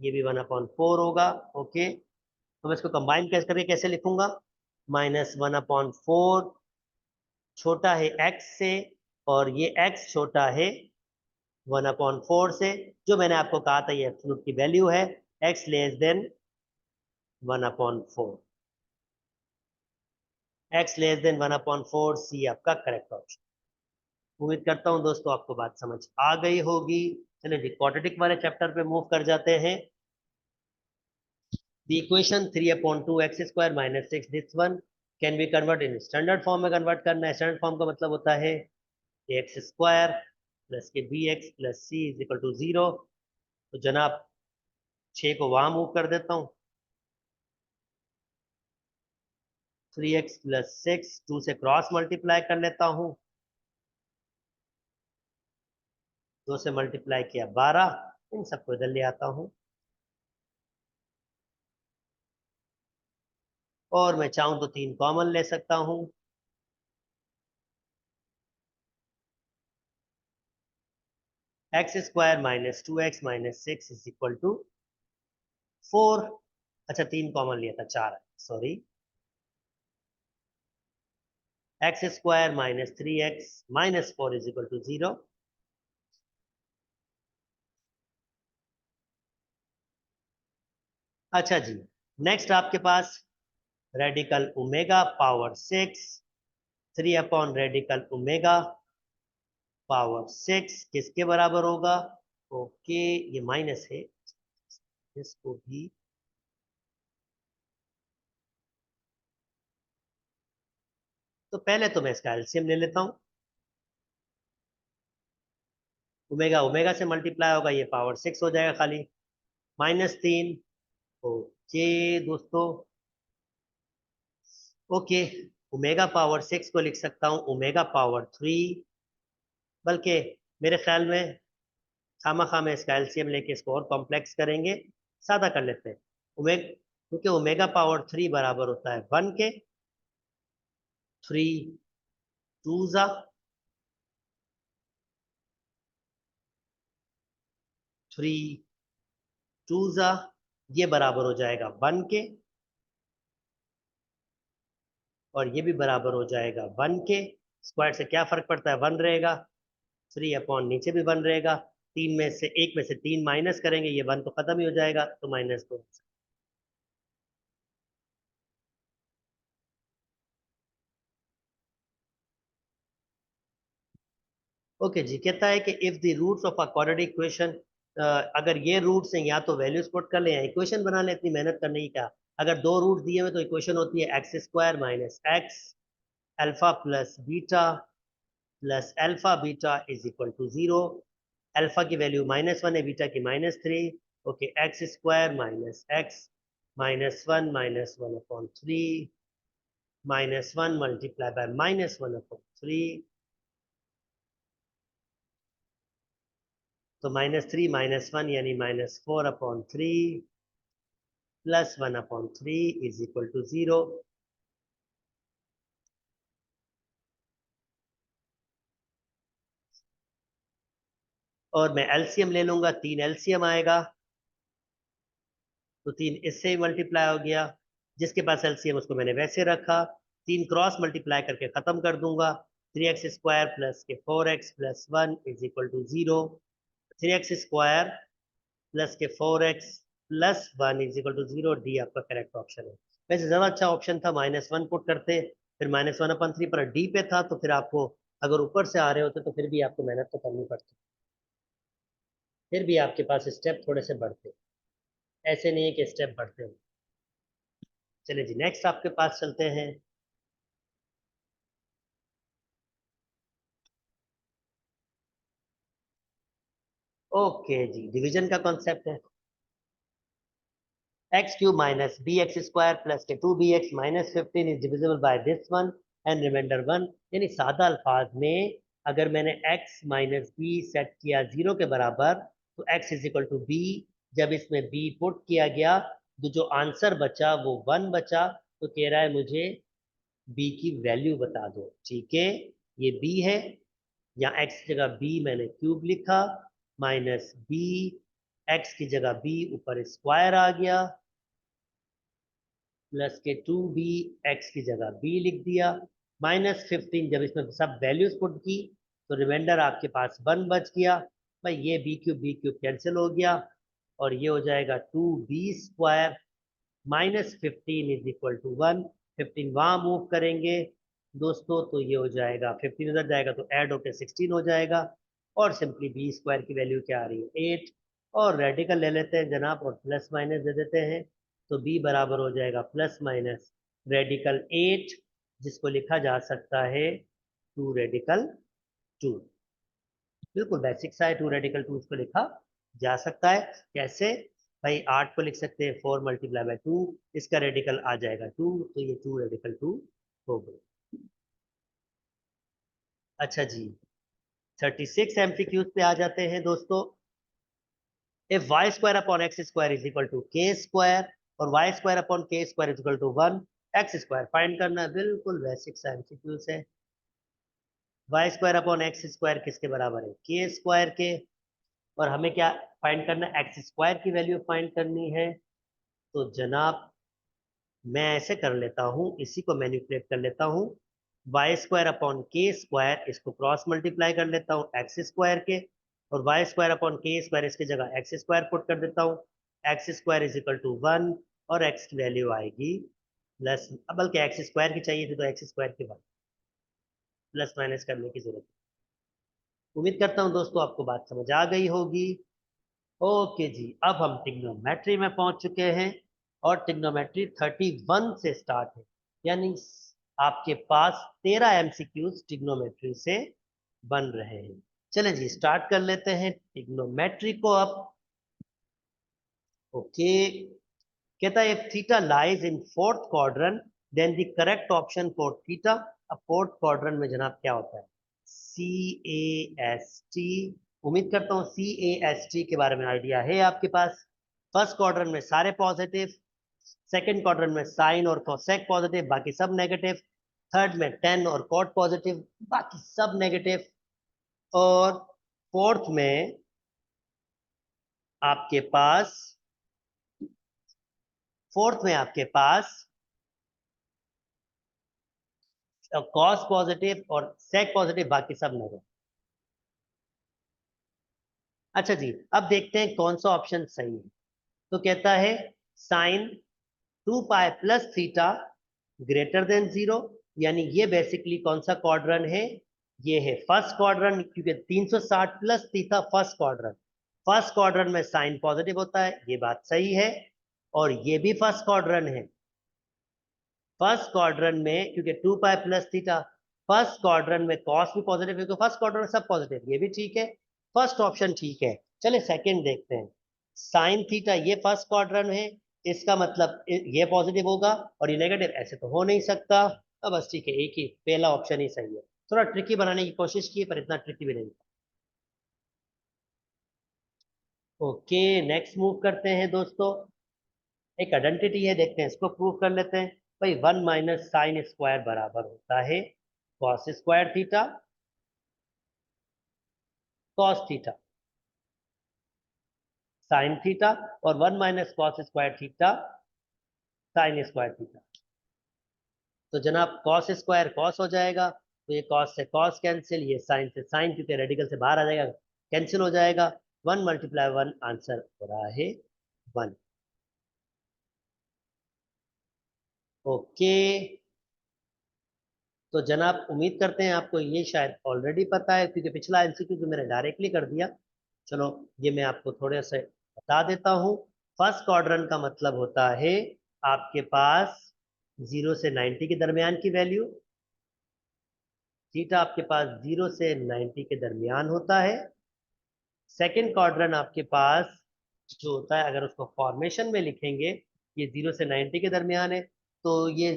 Speaker 1: ये भी 1/4 होगा। ओके, तो मैं इसको कंबाइन कैसे करके कैसे लिखूंगा? -1/4 छोटा है x से, और ये x छोटा है 1/4 से। जो मैंने आपको कहा था ये एब्सोल्यूट की वैल्यू है, x <<1/4। x <<1/4, सी आपका करेक्ट ऑप्शन। उम्मीद करता हूं दोस्तों आपको बात समझ आ गई होगी। चलिए जी, क्वाड्रेटिक वाले चैप्टर पे मूव कर जाते हैं। The equation 3/2x² - 6, this one can be convert in standard form में कन्वर्ट करना है। स्टैंडर्ड फॉर्म का मतलब होता है ए एक्स स्क्वायर प्लस के b x plus c is equal to 0। तो जनाब 6 को वहां मूव कर देता हूँ, 3x प्लस 6, 2 से क्रॉस मल्टीप्लाई कर लेता हूँ, 2 से मल्टीप्लाई किया 12, इन सबको इधर ले आता हूँ और मैं चाहूं तो 3 कॉमन ले सकता हूँ। X square minus 2x minus 6 is equal to 4। अच्छा 3 कॉमन लिया था, 4, sorry. X square minus 3x minus 4 is equal to 0। अच्छा जी, नेक्स्ट आपके पास radical omega power 6, 3 upon radical omega power 6 किसके बराबर होगा? ओके, ये माइनस है, इसको भी तो पहले तो मैं इसका एलसीएम ले लेता हूं। ओमेगा ओमेगा से मल्टीप्लाई होगा, ये पावर 6 हो जाएगा खाली, -3। ओके दोस्तों, ओके, ओमेगा पावर 6 को लिख सकता हूँ ओमेगा पावर 3, बल्कि मेरे ख्याल में खामा खा में इसका एलसीएम लेके इसको और कॉम्प्लेक्स करेंगे, सादा कर लेते हैं। क्योंकि ओमेगा पावर 3 बराबर होता है 1 के, 3 टू जा 3 टू जा, ये बराबर हो जाएगा 1 के, और ये भी बराबर हो जाएगा 1 के। स्क्वायर से क्या फर्क पड़ता है, 1 रहेगा, 3 अपॉन नीचे भी 1 रहेगा, 3 में से 1 में से 3 माइनस करेंगे, ये 1 तो खत्म ही हो जाएगा, तो -2। ओके जी, कहता है कि if the roots of a quadratic equation, अगर ये रूट्स हैं या तो वैल्यूज पुट कर ले या इक्वेशन बना ले, इतनी मेहनत करने की क्या। अगर 2 रूट दिए हुए तो इक्वेशन होती है x square minus x alpha plus beta plus alpha beta is equal to 0। Alpha की वैल्यू -1 है, बीटा की -3। Okay, x square minus x -1 upon 3 -1 multiply by -1 upon 3, तो -3 -1 यानी -4 upon 3 +1 upon 3 is equal to 0। और मैं एलसीएम ले लूंगा, 3 एलसीएम आएगा, तो 3 इससे ही मल्टीप्लाई हो गया, जिसके पास एलसीएम उसको मैंने वैसे रखा, 3 क्रॉस मल्टीप्लाई करके खत्म कर दूंगा, 3x square plus k 4x plus 1 is equal to 0। 3x square plus k 4x plus 1 is equal to 0, D आपका करेक्ट ऑप्शन है। वैसे ज्यादा अच्छा ऑप्शन था -1 पुट करते, फिर -1/3 पर डी पे था, तो फिर आपको अगर ऊपर से आ रहे होते तो फिर भी आपको मेहनत तो करनी पड़ती, फिर भी आपके पास स्टेप थोड़े से बढ़ते, ऐसे नहीं है कि स्टेप बढ़ते हो। चलिए जी, नेक्स्ट आपके पास चलते हैं। ओके जी, डिवीजन का कॉन्सेप्ट है, x³ minus b x square plus k 2bx minus 15 is divisible by this one and remainder 1। यानी सादा अल्फाज में अगर मैंने x माइनस बी सेट किया 0 के बराबर, तो x is equal to b. जब इसमें b पुट किया गया तो जो आंसर बचा वो 1 बचा, तो कह रहा है मुझे b की वैल्यू बता दो। ठीक है, ये b है, यहाँ x की जगह b मैंने क्यूब लिखा, माइनस b, x की जगह b ऊपर स्क्वायर आ गया, प्लस के 2b, एक्स की जगह b लिख दिया, -15। जब इसमें सब वैल्यूज पुट की तो रिमाइंडर आपके पास 1 बच गया। भाई ये b क्यूब कैंसिल हो गया, और ये हो जाएगा 2b² -15 इज इक्वल टू 1। 15 वहां मूव करेंगे दोस्तों, तो ये हो जाएगा 15 उधर जाएगा तो ऐड होकर 16 हो जाएगा, और सिंपली b² की वैल्यू क्या आ रही है 8। और रेडिकल ले लेते हैं जनाब, और प्लस माइनस दे देते हैं, तो b बराबर हो जाएगा प्लस माइनस रेडिकल 8, जिसको लिखा जा सकता है 2 रेडिकल 2। बिल्कुल बेसिक सा है, 2 रेडिकल 2 को लिखा जा सकता है। कैसे भाई, 8 को लिख सकते हैं 4 मल्टीप्लाई बाय 2, इसका रेडिकल आ जाएगा 2, तो ये 2 रेडिकल 2 हो गए। अच्छा जी, 36 एमसीक्यूज पे आ जाते हैं दोस्तों। If y square upon x square is equal to k square और y square upon k square is equal to 1, x square find करना है। बिल्कुल बेसिक सा एमसीक्यूज है। Y square upon x square किसके बराबर है? के स्क्वायर के। और हमें क्या फाइंड करना है? एक्स स्क्वायर की वैल्यू फाइंड करनी है। तो जनाब मैं ऐसे कर लेता हूं, इसी को मैनिपुलेट कर लेता हूं। Y square upon k square, इसको क्रॉस मल्टीप्लाई कर लेता हूँ एक्स स्क्वायर के, और y square upon k square इसकी जगह एक्स स्क्वायर पुट कर देता हूँ। X square is equal to 1 और एक्स की वैल्यू आएगी प्लस, बल्कि एक्स स्क्वायर की चाहिए थी तो एक्स स्क्वायर की 1, प्लस माइनस करने की जरूरत। उम्मीद करता हूँ दोस्तों आपको बात समझ आ गई होगी। ओके जी, अब हम ट्रिग्नोमेट्री में पहुंच चुके हैं और ट्रिग्नोमेट्री 31 से स्टार्ट है, यानी आपके पास 13 एमसीक्यूज ट्रिग्नोमेट्री से बन रहे हैं। चलें जी, स्टार्ट कर लेते हैं ट्रिग्नोमेट्री को अब। ओके, कहता है if theta lies in fourth quadrant then the correct option for theta. अब फोर्थ क्वाड्रेंट में जनाब क्या होता है? C A S T. उम्मीद करता हूँ सी ए एस टी के बारे में आइडिया है आपके पास। फर्स्ट क्वाड्रेंट में सारे पॉजिटिव, सेकंड क्वाड्रेंट में साइन और कोसेक पॉजिटिव, बाकी सब नेगेटिव, थर्ड में टेन और कॉट पॉजिटिव, बाकी सब नेगेटिव, और फोर्थ में आपके पास कॉस पॉजिटिव और सेक पॉजिटिव, बाकी सब नेगेटिव। अच्छा जी, अब देखते हैं कौन सा ऑप्शन सही है। तो कहता है sine 2 pi plus theta greater than 0, यानी ये बेसिकली कौन सा क्वाड्रेंट है? ये है फर्स्ट क्वाड्रेंट, क्योंकि 360 plus theta first quadrant. First quadrant में साइन पॉजिटिव होता है, ये बात सही है। और ये भी फर्स्ट क्वाड्रेंट है। फर्स्ट क्वाड्रेंट में क्योंकि 2 pi plus theta, first quadrant में कॉस भी पॉजिटिव है, तो फर्स्ट क्वाड्रेंट में सब पॉजिटिव, ये भी ठीक है। फर्स्ट ऑप्शन ठीक है। चलिए सेकंड देखते हैं। साइन थीटा ये फर्स्ट क्वाड्रेंट है, इसका मतलब ये पॉजिटिव होगा और ये नेगेटिव, ऐसे तो हो नहीं सकता। तो बस ठीक है, एक ही पहला ऑप्शन ही सही है। थोड़ा ट्रिकी बनाने की कोशिश की पर इतना ट्रिकी भी नहीं। ओके, नेक्स्ट मूव करते हैं दोस्तों। एक आइडेंटिटी है, देखते हैं इसको प्रूव कर लेते हैं। भाई 1 माइनस साइन स्क्वायर बराबर होता है cos square theta, cos theta sine theta, और 1 minus cos square theta sine square theta. तो जनाब कॉस स्क्वायर कॉस हो जाएगा, तो ये कॉस से कॉस कैंसिल, ये साइन से साइन, क्योंकि रेडिकल से बाहर आ जाएगा, कैंसिल हो जाएगा। 1 मल्टीप्लाई 1 आंसर हो रहा है 1। ओके, तो जनाब उम्मीद करते हैं आपको ये शायद ऑलरेडी पता है, क्योंकि पिछला एमसीक्यू तो मैंने डायरेक्टली कर दिया। चलो ये मैं आपको थोड़े से बता देता हूँ। फर्स्ट क्वाड्रेंट का मतलब होता है आपके पास 0 से 90 के दरमियान की वैल्यू। थीटा आपके पास 0 से 90 के दरमियान होता है। सेकंड क्वाड्रेंट आपके पास जो होता है, अगर उसको फॉर्मेशन में लिखेंगे, ये 0 से 90 के दरमियान है, तो ये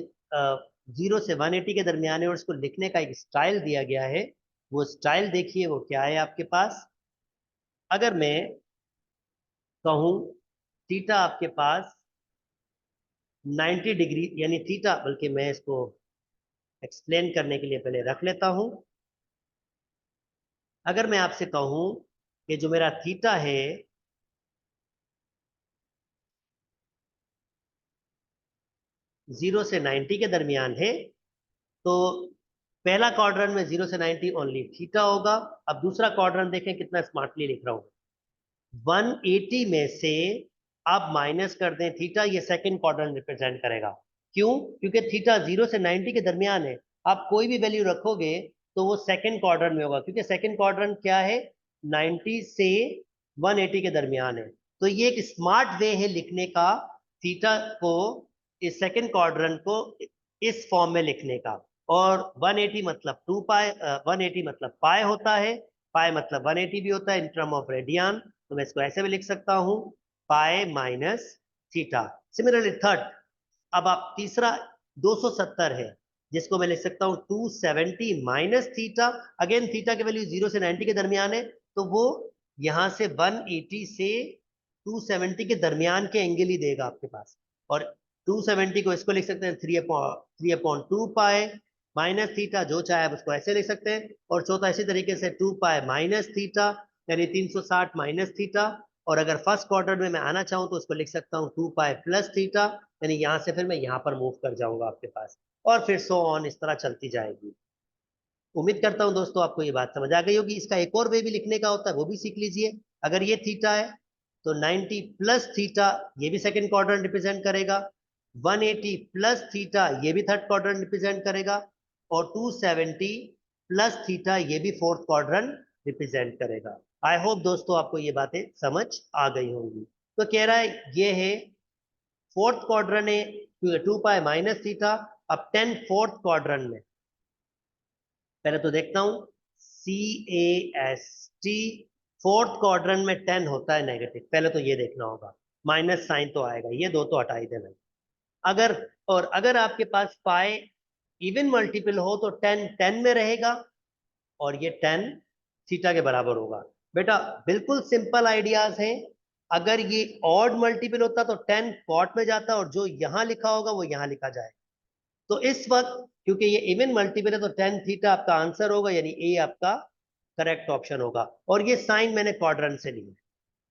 Speaker 1: 0 से 180 के दरमियान है, और इसको लिखने का एक स्टाइल दिया गया है। वो स्टाइल देखिए वो क्या है आपके पास। अगर मैं कहूं थीटा आपके पास 90 डिग्री, यानी थीटा, बल्कि मैं इसको एक्सप्लेन करने के लिए पहले रख लेता हूं। अगर मैं आपसे कहूं कि जो मेरा थीटा है 0 से 90 के दरमियान है, तो पहला क्वाड्रेंट में 0 से 90 ओनली थीटा होगा। अब दूसरा क्वाड्रेंट देखें, कितना स्मार्टली लिख रहा हूं। 180 में से आप माइनस कर दें थीटा, ये सेकंड क्वाड्रेंट रिप्रेजेंट करेगा। क्यों? क्योंकि थीटा 0 से 90 के दरमियान है। आप कोई भी वैल्यू रखोगे तो वो सेकंड क्वाड्रेंट में होगा, क्योंकि सेकंड क्वाड्रेंट क्या है? 90 से 180 के दरमियान है। तो ये एक स्मार्ट वे है लिखने का, थीटा को, इस सेकंड क्वाड्रेंट को इस फॉर्म में लिखने का। और 180 मतलब 2 पाई, 180 मतलब पाई होता है, पाई मतलब 180 भी होता है इन टर्म ऑफ रेडियन। तो मैं इसको ऐसे भी लिख सकता हूँ, pi minus theta. Similarly third, अब आप तीसरा 270 है, जिसको मैं लिख सकता हूँ 270 माइनस थीटा। अगेन थीटा की वैल्यू 0 से 90 के दरमियान है, तो वो यहाँ से 180 से 270 के दरमियान के एंगल ही देगा आपके पास। और 270 को इसको लिख सकते हैं 3/2 पाई माइनस थीटा, जो चाहे आप उसको ऐसे लिख सकते हैं। और चौथा इसी तरीके से 2 पाई माइनस थीटा, यानी 360 माइनस थीटा। और अगर फर्स्ट क्वार्टर में मैं आना चाहूँ तो उसको लिख सकता हूँ 2 पाई प्लस थीटा, यानी यहाँ से फिर मैं यहाँ पर मूव कर जाऊंगा आपके पास, और फिर सो ऑन इस तरह चलती जाएगी। उम्मीद करता हूँ दोस्तों आपको ये बात समझ आ गई होगी। इसका एक और वे भी लिखने का होता है, वो भी सीख लीजिए। अगर ये थीटा है तो 90 प्लस थीटा ये भी सेकंड क्वाड्रेंट रिप्रेजेंट करेगा, 180 प्लस थीटा ये भी थर्ड क्वाड्रेंट रिप्रेजेंट करेगा, और 270 प्लस थीटा ये भी फोर्थ क्वाड्रेंट रिप्रेजेंट करेगा। आई होप दोस्तों आपको ये बातें समझ आ गई होंगी। तो कह रहा है ये है फोर्थ क्वाड्रेंट है 2 पाई माइनस थीटा। अब 10 फोर्थ क्वाड्रेंट में पहले तो देखता हूं, CAST फोर्थ क्वाड्रेंट में 10 होता है नेगेटिव, पहले तो ये देखना होगा। माइनस साइन तो आएगा, ये दो तो हटा ही देना। अगर और अगर आपके पास पाई इवन मल्टीपल हो तो 10 10 में रहेगा, और ये 10 थीटा के बराबर होगा। बेटा बिल्कुल सिंपल आइडियाज हैं। अगर ये ऑड मल्टीपल होता तो 10 कॉट में जाता, और जो यहां लिखा होगा वो यहां लिखा जाए। तो इस वक्त क्योंकि ये इवन मल्टीपल है तो टेन थीटा आपका आंसर होगा, यानी ए आपका करेक्ट ऑप्शन होगा। और ये साइन मैंने क्वाड्रेंट से लिया,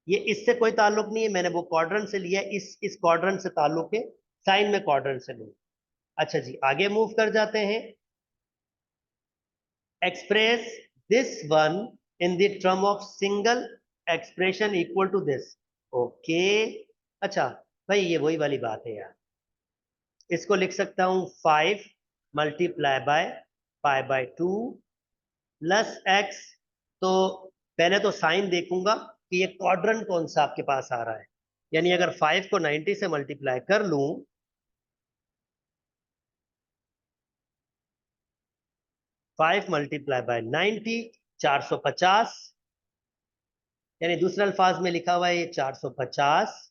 Speaker 1: ये इससे कोई ताल्लुक नहीं है, मैंने वो क्वाड्रेंट से लिया, इस क्वाड्रेंट से ताल्लुक है, साइन में क्वाड्रेंट से लूँ। अच्छा जी, आगे मूव कर जाते हैं। Express this one in the term of single expression equal to this. Okay, अच्छा भाई ये वही वाली बात है यार। इसको लिख सकता हूं 5 multiply by pi by 2 plus x. तो पहले तो साइन देखूंगा कि ये क्वाड्रेंट कौन सा आपके पास आ रहा है। यानी अगर 5 को 90 से मल्टीप्लाई कर लूं, 5 मल्टीप्लाई बाय 90 450, यानी दूसरे अल्फाज में लिखा हुआ है ये 450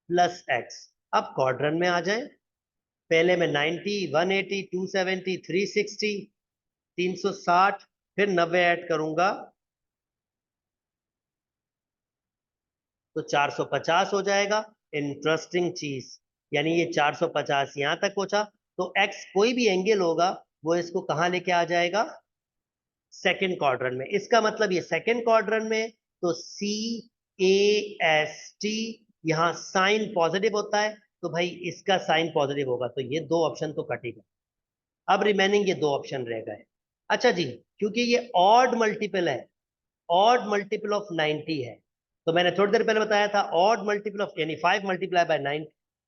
Speaker 1: प्लस एक्स। अब क्वाड्रेंट में आ जाए, पहले मैं 90 180 270 360 360 फिर 90 ऐड करूंगा तो 450 हो जाएगा। इंटरेस्टिंग चीज, यानी ये 450 यहां तक पहुंचा, तो एक्स कोई भी एंगल होगा वो इसको कहां लेके आ जाएगा, सेकंड क्वाड्रेंट में। इसका मतलब ये सेकंड क्वाड्रेंट में, तो CAST यहां साइन पॉजिटिव होता है, तो भाई इसका साइन पॉजिटिव होगा, तो ये दो ऑप्शन तो कट ही गए। अब रिमेनिंग ये दो ऑप्शन रह गए। अच्छा जी, क्योंकि ये ऑड मल्टीपल है, ऑड मल्टीपल ऑफ 90 है, तो मैंने थोड़ी देर पहले बताया था ऑड मल्टीपल ऑफ, यानी 5 multiply bye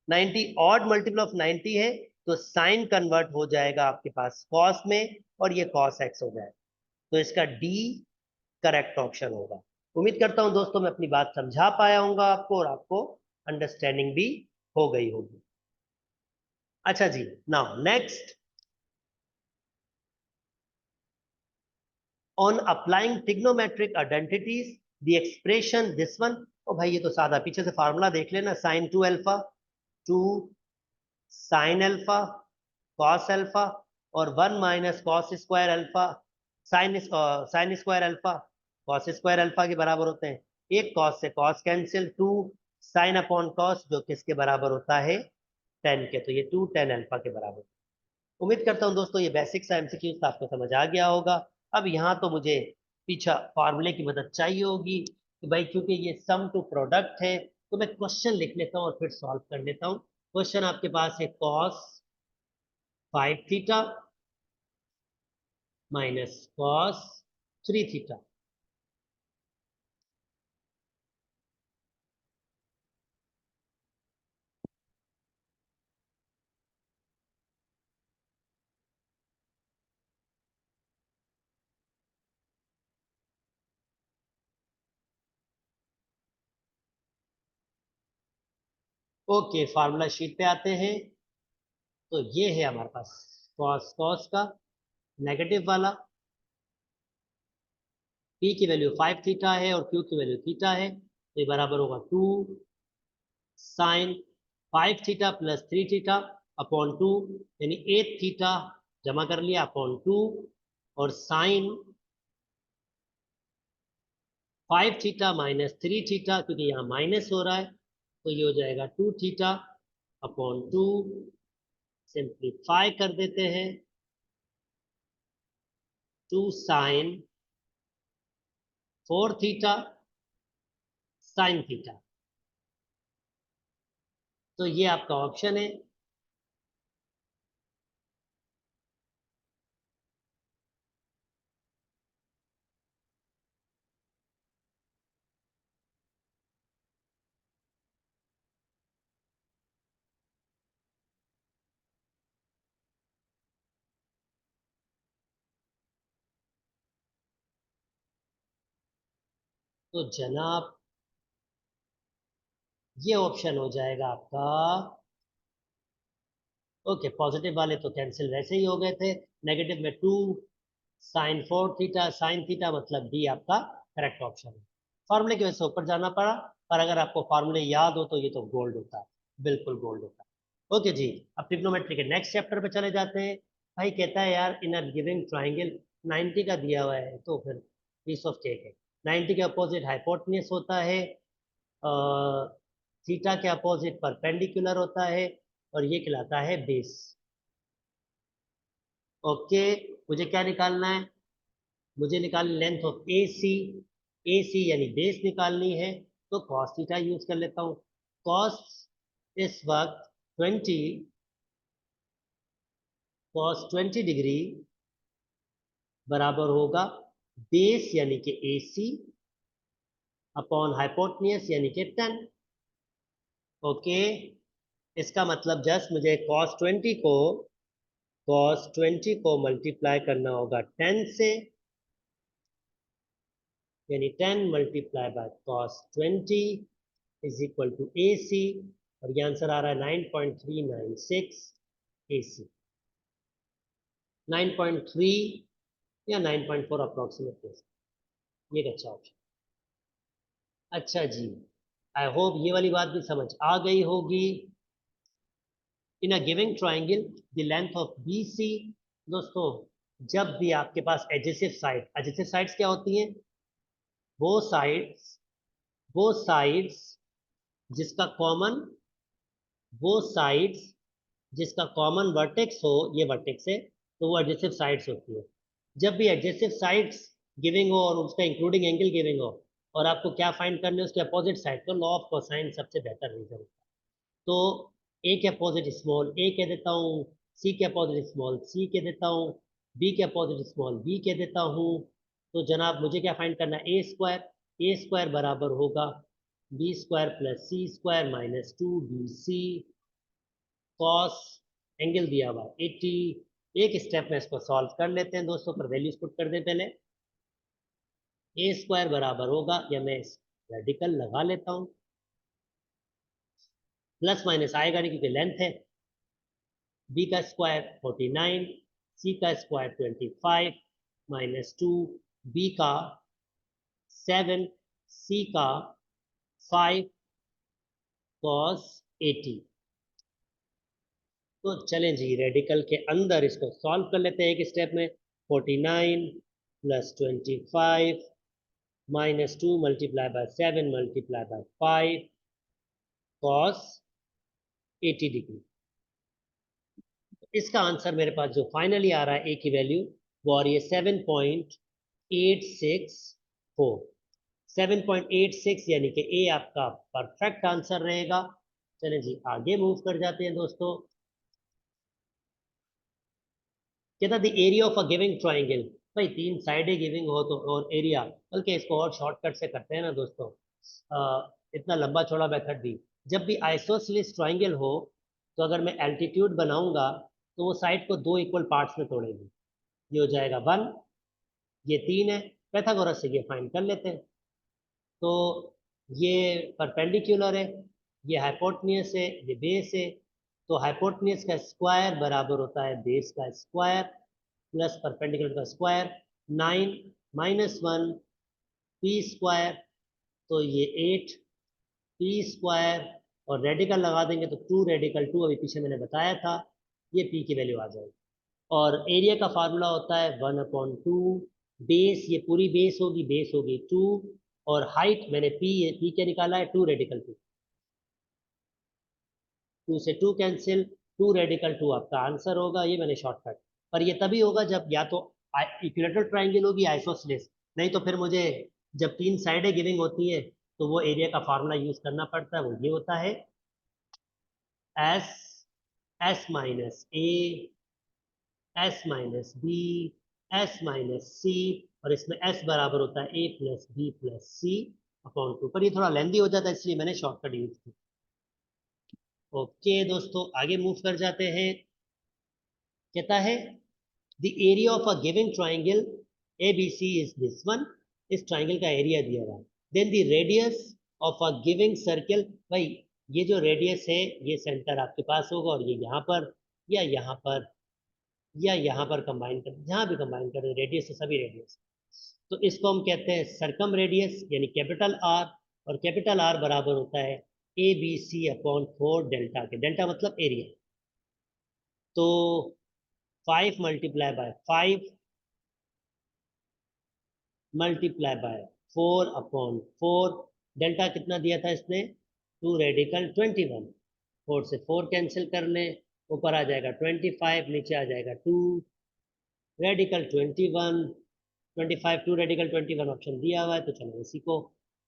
Speaker 1: 90 odd multiple of 90 है, तो साइन कन्वर्ट हो जाएगा आपके पास कॉस में, और ये कॉस एक्स हो जाएगा। तो इसका डी करेक्ट ऑप्शन होगा। उम्मीद करता हूं दोस्तों मैं अपनी बात समझा पाया हूंगा आपको, और आपको अंडरस्टैंडिंग भी हो गई होगी। अच्छा जी, now next, on applying trigonometric identities the expression this one। ओ भाई ये तो सादा, पीछे से फार्मूला देख लेना, sine 2 alpha 2 sine alpha cos alpha, और 1 minus cos square alpha sine square alpha cos square alpha के बराबर होते हैं। एक कॉस से cos cancel, 2 sine upon cos जो किसके बराबर होता है, 10 के, तो ये 2 10 अल्फा के बराबर। उम्मीद करता हूं दोस्तों ये बेसिक सा एमसीक्यू आपको समझ आ गया होगा। अब यहाँ तो मुझे पीछा फार्मूले की मदद चाहिए होगी कि भाई क्योंकि ये सम टू प्रोडक्ट है, तो मैं क्वेश्चन लिख लेता हूँ और फिर सॉल्व कर लेता हूँ। क्वेश्चन आपके पास है cos 5 theta minus cos 3 theta. Okay, formula sheet पे आते हैं। तो ये है हमारे पास कॉस कॉस का नेगेटिव वाला, पी की वैल्यू 5 थीटा है और क्यू की वैल्यू थीटा है, तो ये बराबर होगा 2 sine 5 theta plus 3 theta upon 2, यानी 8 थीटा जमा कर लिया अपॉन 2, और साइन 5 थीटा माइनस 3 थीटा, क्योंकि यहाँ माइनस हो रहा है तो ये हो जाएगा 2 थीटा अपॉन 2, सिंप्लीफाई कर देते हैं, 2 साइन 4 थीटा साइन थीटा। तो ये आपका ऑप्शन है। तो जनाब ये ऑप्शन हो जाएगा आपका, ओके पॉजिटिव वाले तो कैंसिल वैसे ही हो गए थे, नेगेटिव में 2 साइन 4 थीटा साइन थीटा, मतलब डी आपका करेक्ट ऑप्शन है। फॉर्मूले की वजह से ऊपर जाना पड़ा, पर अगर आपको फॉर्मूले याद हो तो ये तो गोल्ड होता है, बिल्कुल गोल्ड होता है। ओके जी, अब ट्रिग्नोमेट्री के नेक्स्ट चैप्टर पे चले जाते हैं। भाई कहता है यार इन अ गिविंग ट्राइंगल 90 का दिया हुआ है, तो फिर पीस ऑफ केक है। 90 के अपोजिट हाइपोटेन्यूज होता है, थीटा के अपोजिट परपेंडिकुलर होता है, और ये कहलाता है बेस। ओके, मुझे क्या निकालना है? मुझे निकालनी लेंथ ऑफ ए सी, ए सी यानी बेस निकालनी है, तो कॉस थीटा यूज कर लेता हूँ। कॉस इस वक्त 20, कॉस 20 डिग्री बराबर होगा बेस यानी कि ए सी अपॉन हाइपोटेन्यूज यानी कि 10। ओके, इसका मतलब जस्ट मुझे cos 20 को मल्टीप्लाई करना होगा 10 से, यानी 10 multiply by cos 20 is equal to A C, और ये आंसर आ रहा है 9.396 ए सी, 9.3 या 9.4 अप्रोक्सीमेट, ये एक अच्छा ऑप्शन। अच्छा जी, आई होप ये वाली बात भी समझ आ गई होगी। In a giving triangle the length of B C, दोस्तों जब भी आपके पास एडजेसिव साइड्स क्या होती हैं? वो साइड्स वो साइड्स जिसका कॉमन वो साइड्स जिसका कॉमन वर्टेक्स हो, ये वर्टेक्स है, तो वो एडजेसिव साइड्स होती है। जब भी एडजेसिव साइड्स गिविंग हो और उसका इंक्लूडिंग एंगल गिविंग हो, और आपको क्या फाइंड करना है उसके अपोजिट साइड, तो लॉ ऑफ कोसाइन सबसे बेहतर रीजन है। तो ए के अपोजिट स्मॉल ए कह देता हूँ, सी के अपोजिट स्मॉल सी कह देता हूँ, बी के अपोजिट स्मॉल बी कह देता हूँ। तो जनाब मुझे क्या फाइंड करना है? ए स्क्वायर बराबर होगा B square plus C square minus 2bc cos angle दिया हुआ 80। एक स्टेप में इसको सॉल्व कर लेते हैं दोस्तों, पर वैल्यूज पुट कर दें पहले। ए स्क्वायर बराबर होगा, या मैं रेडिकल लगा लेता हूँ, प्लस माइनस आएगा नहीं क्योंकि लेंथ है, बी का स्क्वायर 49, सी का स्क्वायर 25 माइनस 2, बी का 7, सी का 5 कॉस 80। तो चलें जी, रेडिकल के अंदर इसको सॉल्व कर लेते हैं एक स्टेप में। 49 plus 25 minus 2 multiply by 7 multiply by 5 cos 80 degree. इसका आंसर मेरे पास जो फाइनली आ रहा है ए की वैल्यू, वो आ रही है 7.864, 7.86, यानी कि ए आपका परफेक्ट आंसर रहेगा। चलें जी आगे मूव कर जाते हैं दोस्तों। कहता the area of a giving triangle, भाई तीन साइडें गिविंग हो तो, और एरिया, बल्कि इसको और शॉर्टकट से करते हैं ना दोस्तों, इतना लंबा चौड़ा मेथड भी। जब भी आइसोसेलेस ट्राइंगल हो, तो अगर मैं एल्टीट्यूड बनाऊंगा तो वो साइड को दो इक्वल पार्ट्स में तोड़ेगी, ये हो जाएगा 1, ये 3 है, पैथागोरस से ये फाइंड कर लेते हैं। तो ये परपेंडिकुलर है, ये हाइपोटेन्यूज है, ये बेस है, तो हाइपोटेन्यूज का स्क्वायर बराबर होता है बेस का स्क्वायर प्लस परपेंडिकुलर का स्क्वायर। 9 माइनस 1 पी स्क्वायर, तो ये 8 पी स्क्वायर, और रेडिकल लगा देंगे तो 2 रेडिकल 2, अभी पीछे मैंने बताया था, ये पी की वैल्यू आ जाएगी। और एरिया का फार्मूला होता है 1/2, बेस ये पूरी बेस होगी 2, और हाइट मैंने पी क्या निकाला है 2 रेडिकल 2, 2 से 2 कैंसिल, 2 रेडिकल 2 आपका आंसर होगा, ये मैंने शॉर्टकट। पर ये तभी होगा जब या तो इक्विलेटरल ट्राइंगल होगी आइसोसेलेस, नहीं तो फिर मुझे जब 3 साइडें गिविंग होती है तो वो एरिया का फार्मूला यूज करना पड़ता है, वो ये होता है S S minus A, S minus B, S minus C, और इसमें एस बराबर होता है A plus B plus C upon 2। पर ये थोड़ा लेंदी हो जाता है इसलिए मैंने शॉर्टकट यूज किया। ओके दोस्तों, आगे मूव कर जाते हैं। कहता है the area of a given triangle A B C is this one, इस ट्राइंगल का एरिया दिया हुआ है। Then the radius of a giving circle, भाई ये जो रेडियस है ये सेंटर आपके पास होगा, और ये यहाँ पर या यहाँ पर या यहाँ पर कंबाइन कर, जहाँ भी कंबाइन करें रेडियस है, सभी रेडियस, तो इसको हम कहते हैं सरकम रेडियस यानी कैपिटल आर, और कैपिटल आर बराबर होता है A B C upon 4 delta के, डेल्टा मतलब एरिया। तो 5 multiply by 5 multiply by 4 upon 4, delta कितना दिया था इसने 2 रेडिकल 21, 4 से 4 कैंसिल कर लें, ऊपर आ जाएगा 25, नीचे आ जाएगा 2 रेडिकल 21, 25 2 रेडिकल 21 ऑप्शन दिया हुआ है, तो चलो इसी को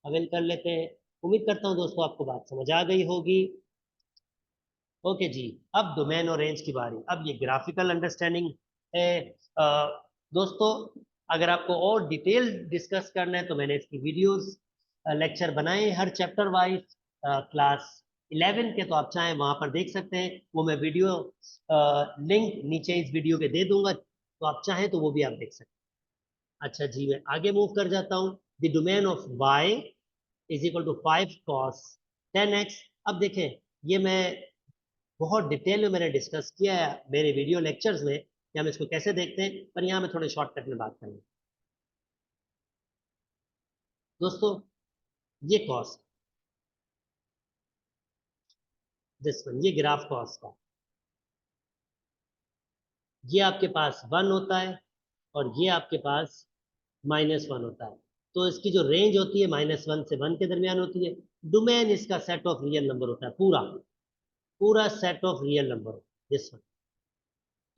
Speaker 1: अवेल कर लेते हैं। उम्मीद करता हूँ दोस्तों आपको बात समझ आ गई होगी। ओके जी, अब डोमेन और रेंज की बारी। अब ये ग्राफिकल अंडरस्टैंडिंग है। अ, दोस्तों अगर आपको और डिटेल डिस्कस करना है तो मैंने इसकी वीडियोस लेक्चर बनाए हर चैप्टर वाइज, क्लास 11 के, तो आप चाहें वहां पर देख सकते हैं, वो मैं वीडियो लिंक नीचे इस वीडियो के दे दूंगा, तो आप चाहें तो वो भी आप देख सकते हैं। अच्छा जी, मैं आगे मूव कर जाता हूँ। The domain of y is equal to 5 cos 10x। अब देखें, ये मैं बहुत डिटेल में मैंने डिस्कस किया है मेरे वीडियो लेक्चर्स में कि हम इसको कैसे देखते हैं, पर यहाँ मैं थोड़े शॉर्टकट में बात करूँगा। दोस्तों ये कॉस, दिस वन, ये ग्राफ कॉस का, ये आपके पास 1 होता है और ये आपके पास -1 होता है, तो इसकी जो रेंज होती है -1 से 1 के दरमियान होती है। डोमेन इसका सेट ऑफ रियल नंबर होता है, पूरा पूरा set of real number, this one.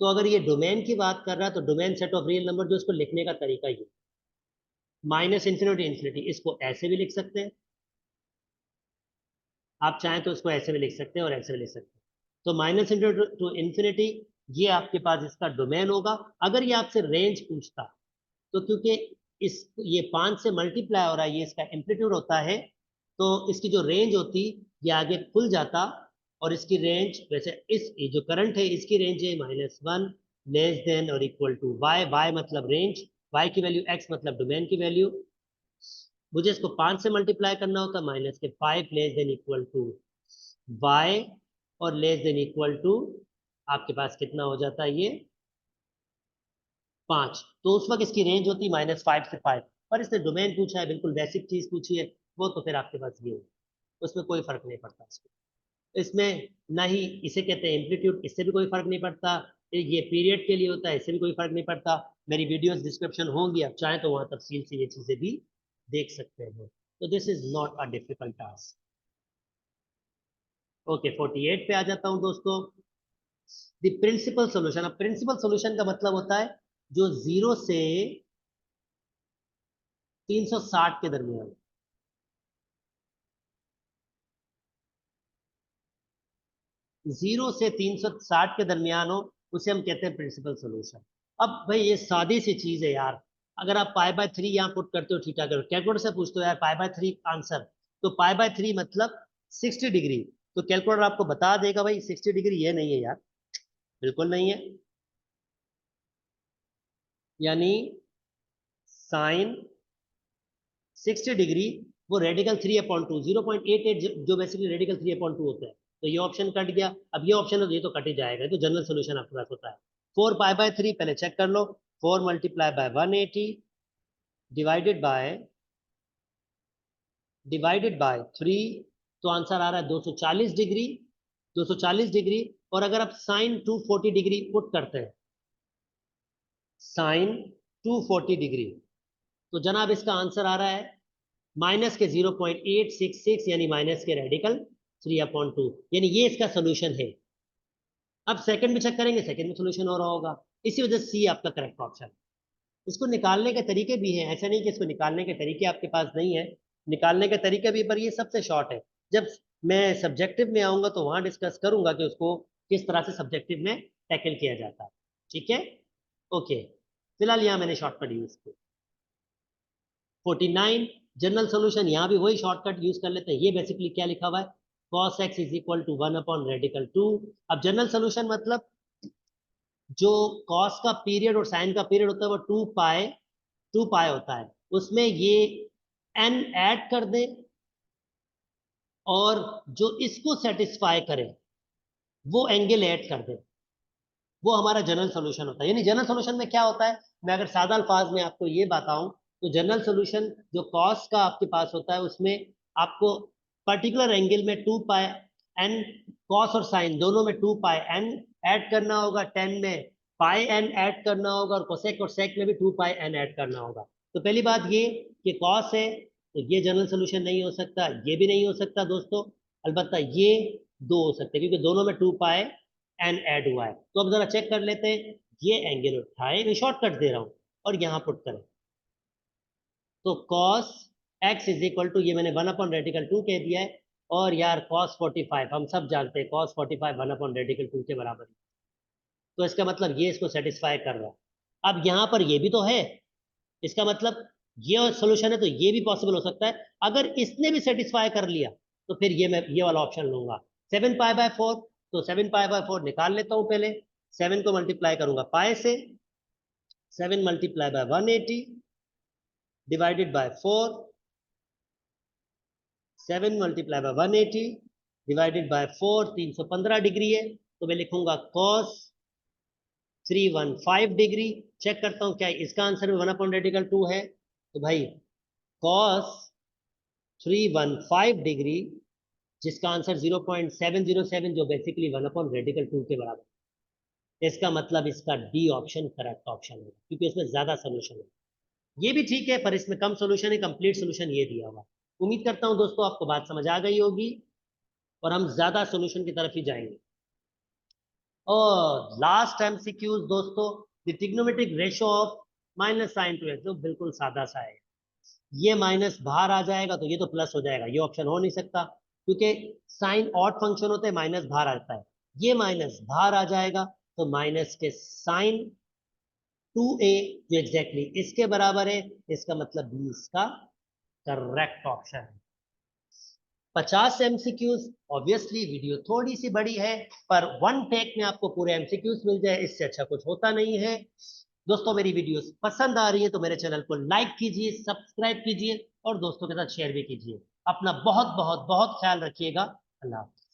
Speaker 1: तो अगर ये डोमेन की बात कर रहा है तो domain set of real number, जो इसको लिखने का तरीका ये माइनस इंफिनिटी इंफिनिटी, इसको ऐसे भी लिख सकते हैं, आप चाहें तो इसको ऐसे भी लिख सकते हैं और ऐसे भी लिख सकते हैं। तो माइनस इंफिनिटी टू इंफिनिटी, ये आपके पास इसका डोमेन होगा। अगर ये आपसे रेंज पूछता, तो क्योंकि इस ये 5 से मल्टीप्लाई हो रहा है, ये इसका एम्पलीट्यूड होता है, तो इसकी जो रेंज होती ये आगे खुल जाता, और इसकी रेंज वैसे इस ये जो करंट है इसकी रेंज है -1 लेस देन और इक्वल टू वाई, वाई मतलब रेंज, वाई की वैल्यू x मतलब डोमेन की वैल्यू। मुझे इसको 5 से मल्टीप्लाई करना होता, -5 less than equal to y, और लेस देन इक्वल टू आपके पास कितना हो जाता है ये 5, तो उस वक्त इसकी रेंज होती -5 से 5। पर इसने डोमेन पूछा है, बिल्कुल बेसिक चीज पूछी है, वो तो फिर आपके पास ये हो, उसमें कोई फर्क नहीं पड़ता इसको, इसमें ना ही इसे कहते हैं एम्पलीट्यूड, इससे भी कोई फर्क नहीं पड़ता, ये पीरियड के लिए होता है, इससे भी कोई फर्क नहीं पड़ता। मेरी वीडियोस डिस्क्रिप्शन होंगी, आप चाहें तो वहां तफसील से ये चीजें भी देख सकते हैं। तो this is not a difficult task. Okay 48 पे आ जाता हूं दोस्तों। द प्रिंसिपल सोल्यूशन, अब प्रिंसिपल सोल्यूशन का मतलब होता है जो 0 से 360 के दरमियान, 0 से 360 के दरमियान हो, उसे हम कहते हैं प्रिंसिपल सोल्यूशन। अब भाई ये सादी सी चीज है यार, अगर आप π/3 यहाँ पुट करते हो, थीटा करो, कैलकुलेटर से पूछते हो यार π/3 आंसर, तो π/3 मतलब 60 डिग्री, तो कैलकुलेटर आपको बता देगा भाई 60 डिग्री ये नहीं है यार, बिल्कुल नहीं है, यानी साइन 60 डिग्री वो रेडिकल 3/2, 0.88 जो बेसिकली रेडिकल 3/2 होता है, तो ये ऑप्शन कट गया। अब ये ऑप्शन है तो ये तो कट ही जाएगा, तो जनरल सोल्यूशन आपके पास होता है 4 पाई बाय 3। पहले चेक कर लो, 4 मल्टीप्लाई बाय 180 डिवाइडेड बाय 3, तो आंसर आ रहा है 240 डिग्री। 240 डिग्री, और अगर आप साइन 240 डिग्री पुट करते हैं, साइन 240 डिग्री, तो जनाब इसका आंसर आ रहा है माइनस के 0.866, यानी माइनस के रेडिकल 3/2, यानी ये इसका सोल्यूशन है। अब सेकंड में चेक करेंगे, सेकंड में सोल्यूशन हो रहा होगा, इसी वजह से सी आपका करेक्ट ऑप्शन। इसको निकालने के तरीके भी हैं, ऐसा नहीं कि इसको निकालने के तरीके आपके पास नहीं है, निकालने के तरीके भी, पर ये सबसे शॉर्ट है। जब मैं सब्जेक्टिव में आऊंगा तो वहां डिस्कस करूंगा कि उसको किस तरह से सब्जेक्टिव में टैकल किया जाता है। ठीक है, ओके। फिलहाल यहाँ मैंने शॉर्टकट यूज किया 49। जनरल सोल्यूशन, यहाँ भी वही शॉर्टकट यूज कर लेते हैं। ये बेसिकली क्या लिखा हुआ है, cos x is equal to 1/2। अब जनरल सोल्यूशन मतलब जो cos का पीरियड और साइन का पीरियड होता है वो 2 पाई होता है, उसमें ये n ऐड कर दे और जो इसको सेटिस्फाई करे वो एंगल ऐड कर दे, वो हमारा जनरल सोल्यूशन होता है। यानी जनरल सोल्यूशन में क्या होता है, मैं अगर सादा अल्फाज में आपको ये बताऊं, तो जनरल सोल्यूशन जो कॉस का आपके पास होता है उसमें आपको पर्टिकुलर एंगल में 2 पाई n, कॉस और साइन दोनों में 2 पाई n ऐड करना होगा, टेन में पाई n ऐड करना होगा, और कोसेक और सेक में भी 2 पाई n ऐड करना होगा। तो पहली बात ये कि कॉस है तो ये जनरल सोल्यूशन नहीं हो सकता, ये भी नहीं हो सकता दोस्तों, अलबत्ता ये दो हो सकते हैं क्योंकि दोनों में 2 पाई n ऐड हुआ है। तो अब जरा चेक कर लेते हैं, ये एंगल उठाए, मैं शॉर्टकट दे रहा हूं, और यहां पुट करें, तो cos x is equal to, ये मैंने 1/2 कह दिया है, और यार cos 45 हम सब जानते हैं cos 45 1/2 के बराबर है। तो इसका मतलब ये इसको सेटिस्फाई कर रहा है। अब यहाँ पर ये भी तो है, इसका मतलब ये सोल्यूशन है, तो ये भी पॉसिबल हो सकता है। अगर इसने भी सेटिस्फाई कर लिया तो फिर ये मैं ये वाला ऑप्शन लूंगा 7 पाई बाय 4। तो 7 पाई बाय 4 निकाल लेता हूं पहले, 7 को मल्टीप्लाई करूंगा पाई से, 7 multiply by 180 divided by 4, 7 multiply by 180 divided by 4, 315 degree है, तो मैं लिखूंगा cos 315 डिग्री। चेक करता हूं क्या इसका आंसर भी 1/2 है, तो भाई cos 315 डिग्री, जिसका आंसर 0.707, जो बेसिकली 1/2 के बराबर, इसका मतलब इसका डी ऑप्शन करेक्ट ऑप्शन है, क्योंकि इसमें ज्यादा सोल्यूशन है। ये भी ठीक है, पर इसमें कम सोल्यूशन है, कंप्लीट सोल्यूशन ये दिया हुआ। उम्मीद करता हूं दोस्तों आपको बात समझ आ गई होगी, और हम ज्यादा सोल्यूशन की तरफ ही जाएंगे। और लास्ट एमसीक्यूज दोस्तों, the trigonometric ratio of minus sign to x, जो बिल्कुल सादा सा है। ये माइनस बाहर आ जाएगा तो ये तो प्लस हो जाएगा, ये ऑप्शन हो नहीं सकता, क्योंकि साइन ऑड फंक्शन होते हैं, माइनस बाहर आता है, ये माइनस बाहर आ जाएगा, तो माइनस के साइन 2a जो एग्जैक्टली इसके बराबर है, इसका मतलब बी इसका करेक्ट ऑप्शन है। 50 एमसीक्यूज, ऑब्वियसली वीडियो थोड़ी सी बड़ी है, पर वन टेक में आपको पूरे एमसीक्यूज मिल जाए, इससे अच्छा कुछ होता नहीं है। दोस्तों मेरी वीडियोस पसंद आ रही है तो मेरे चैनल को लाइक कीजिए, सब्सक्राइब कीजिए, और दोस्तों के साथ शेयर भी कीजिए। अपना बहुत बहुत बहुत ख्याल रखिएगा। अल्लाह हाफ़िज़।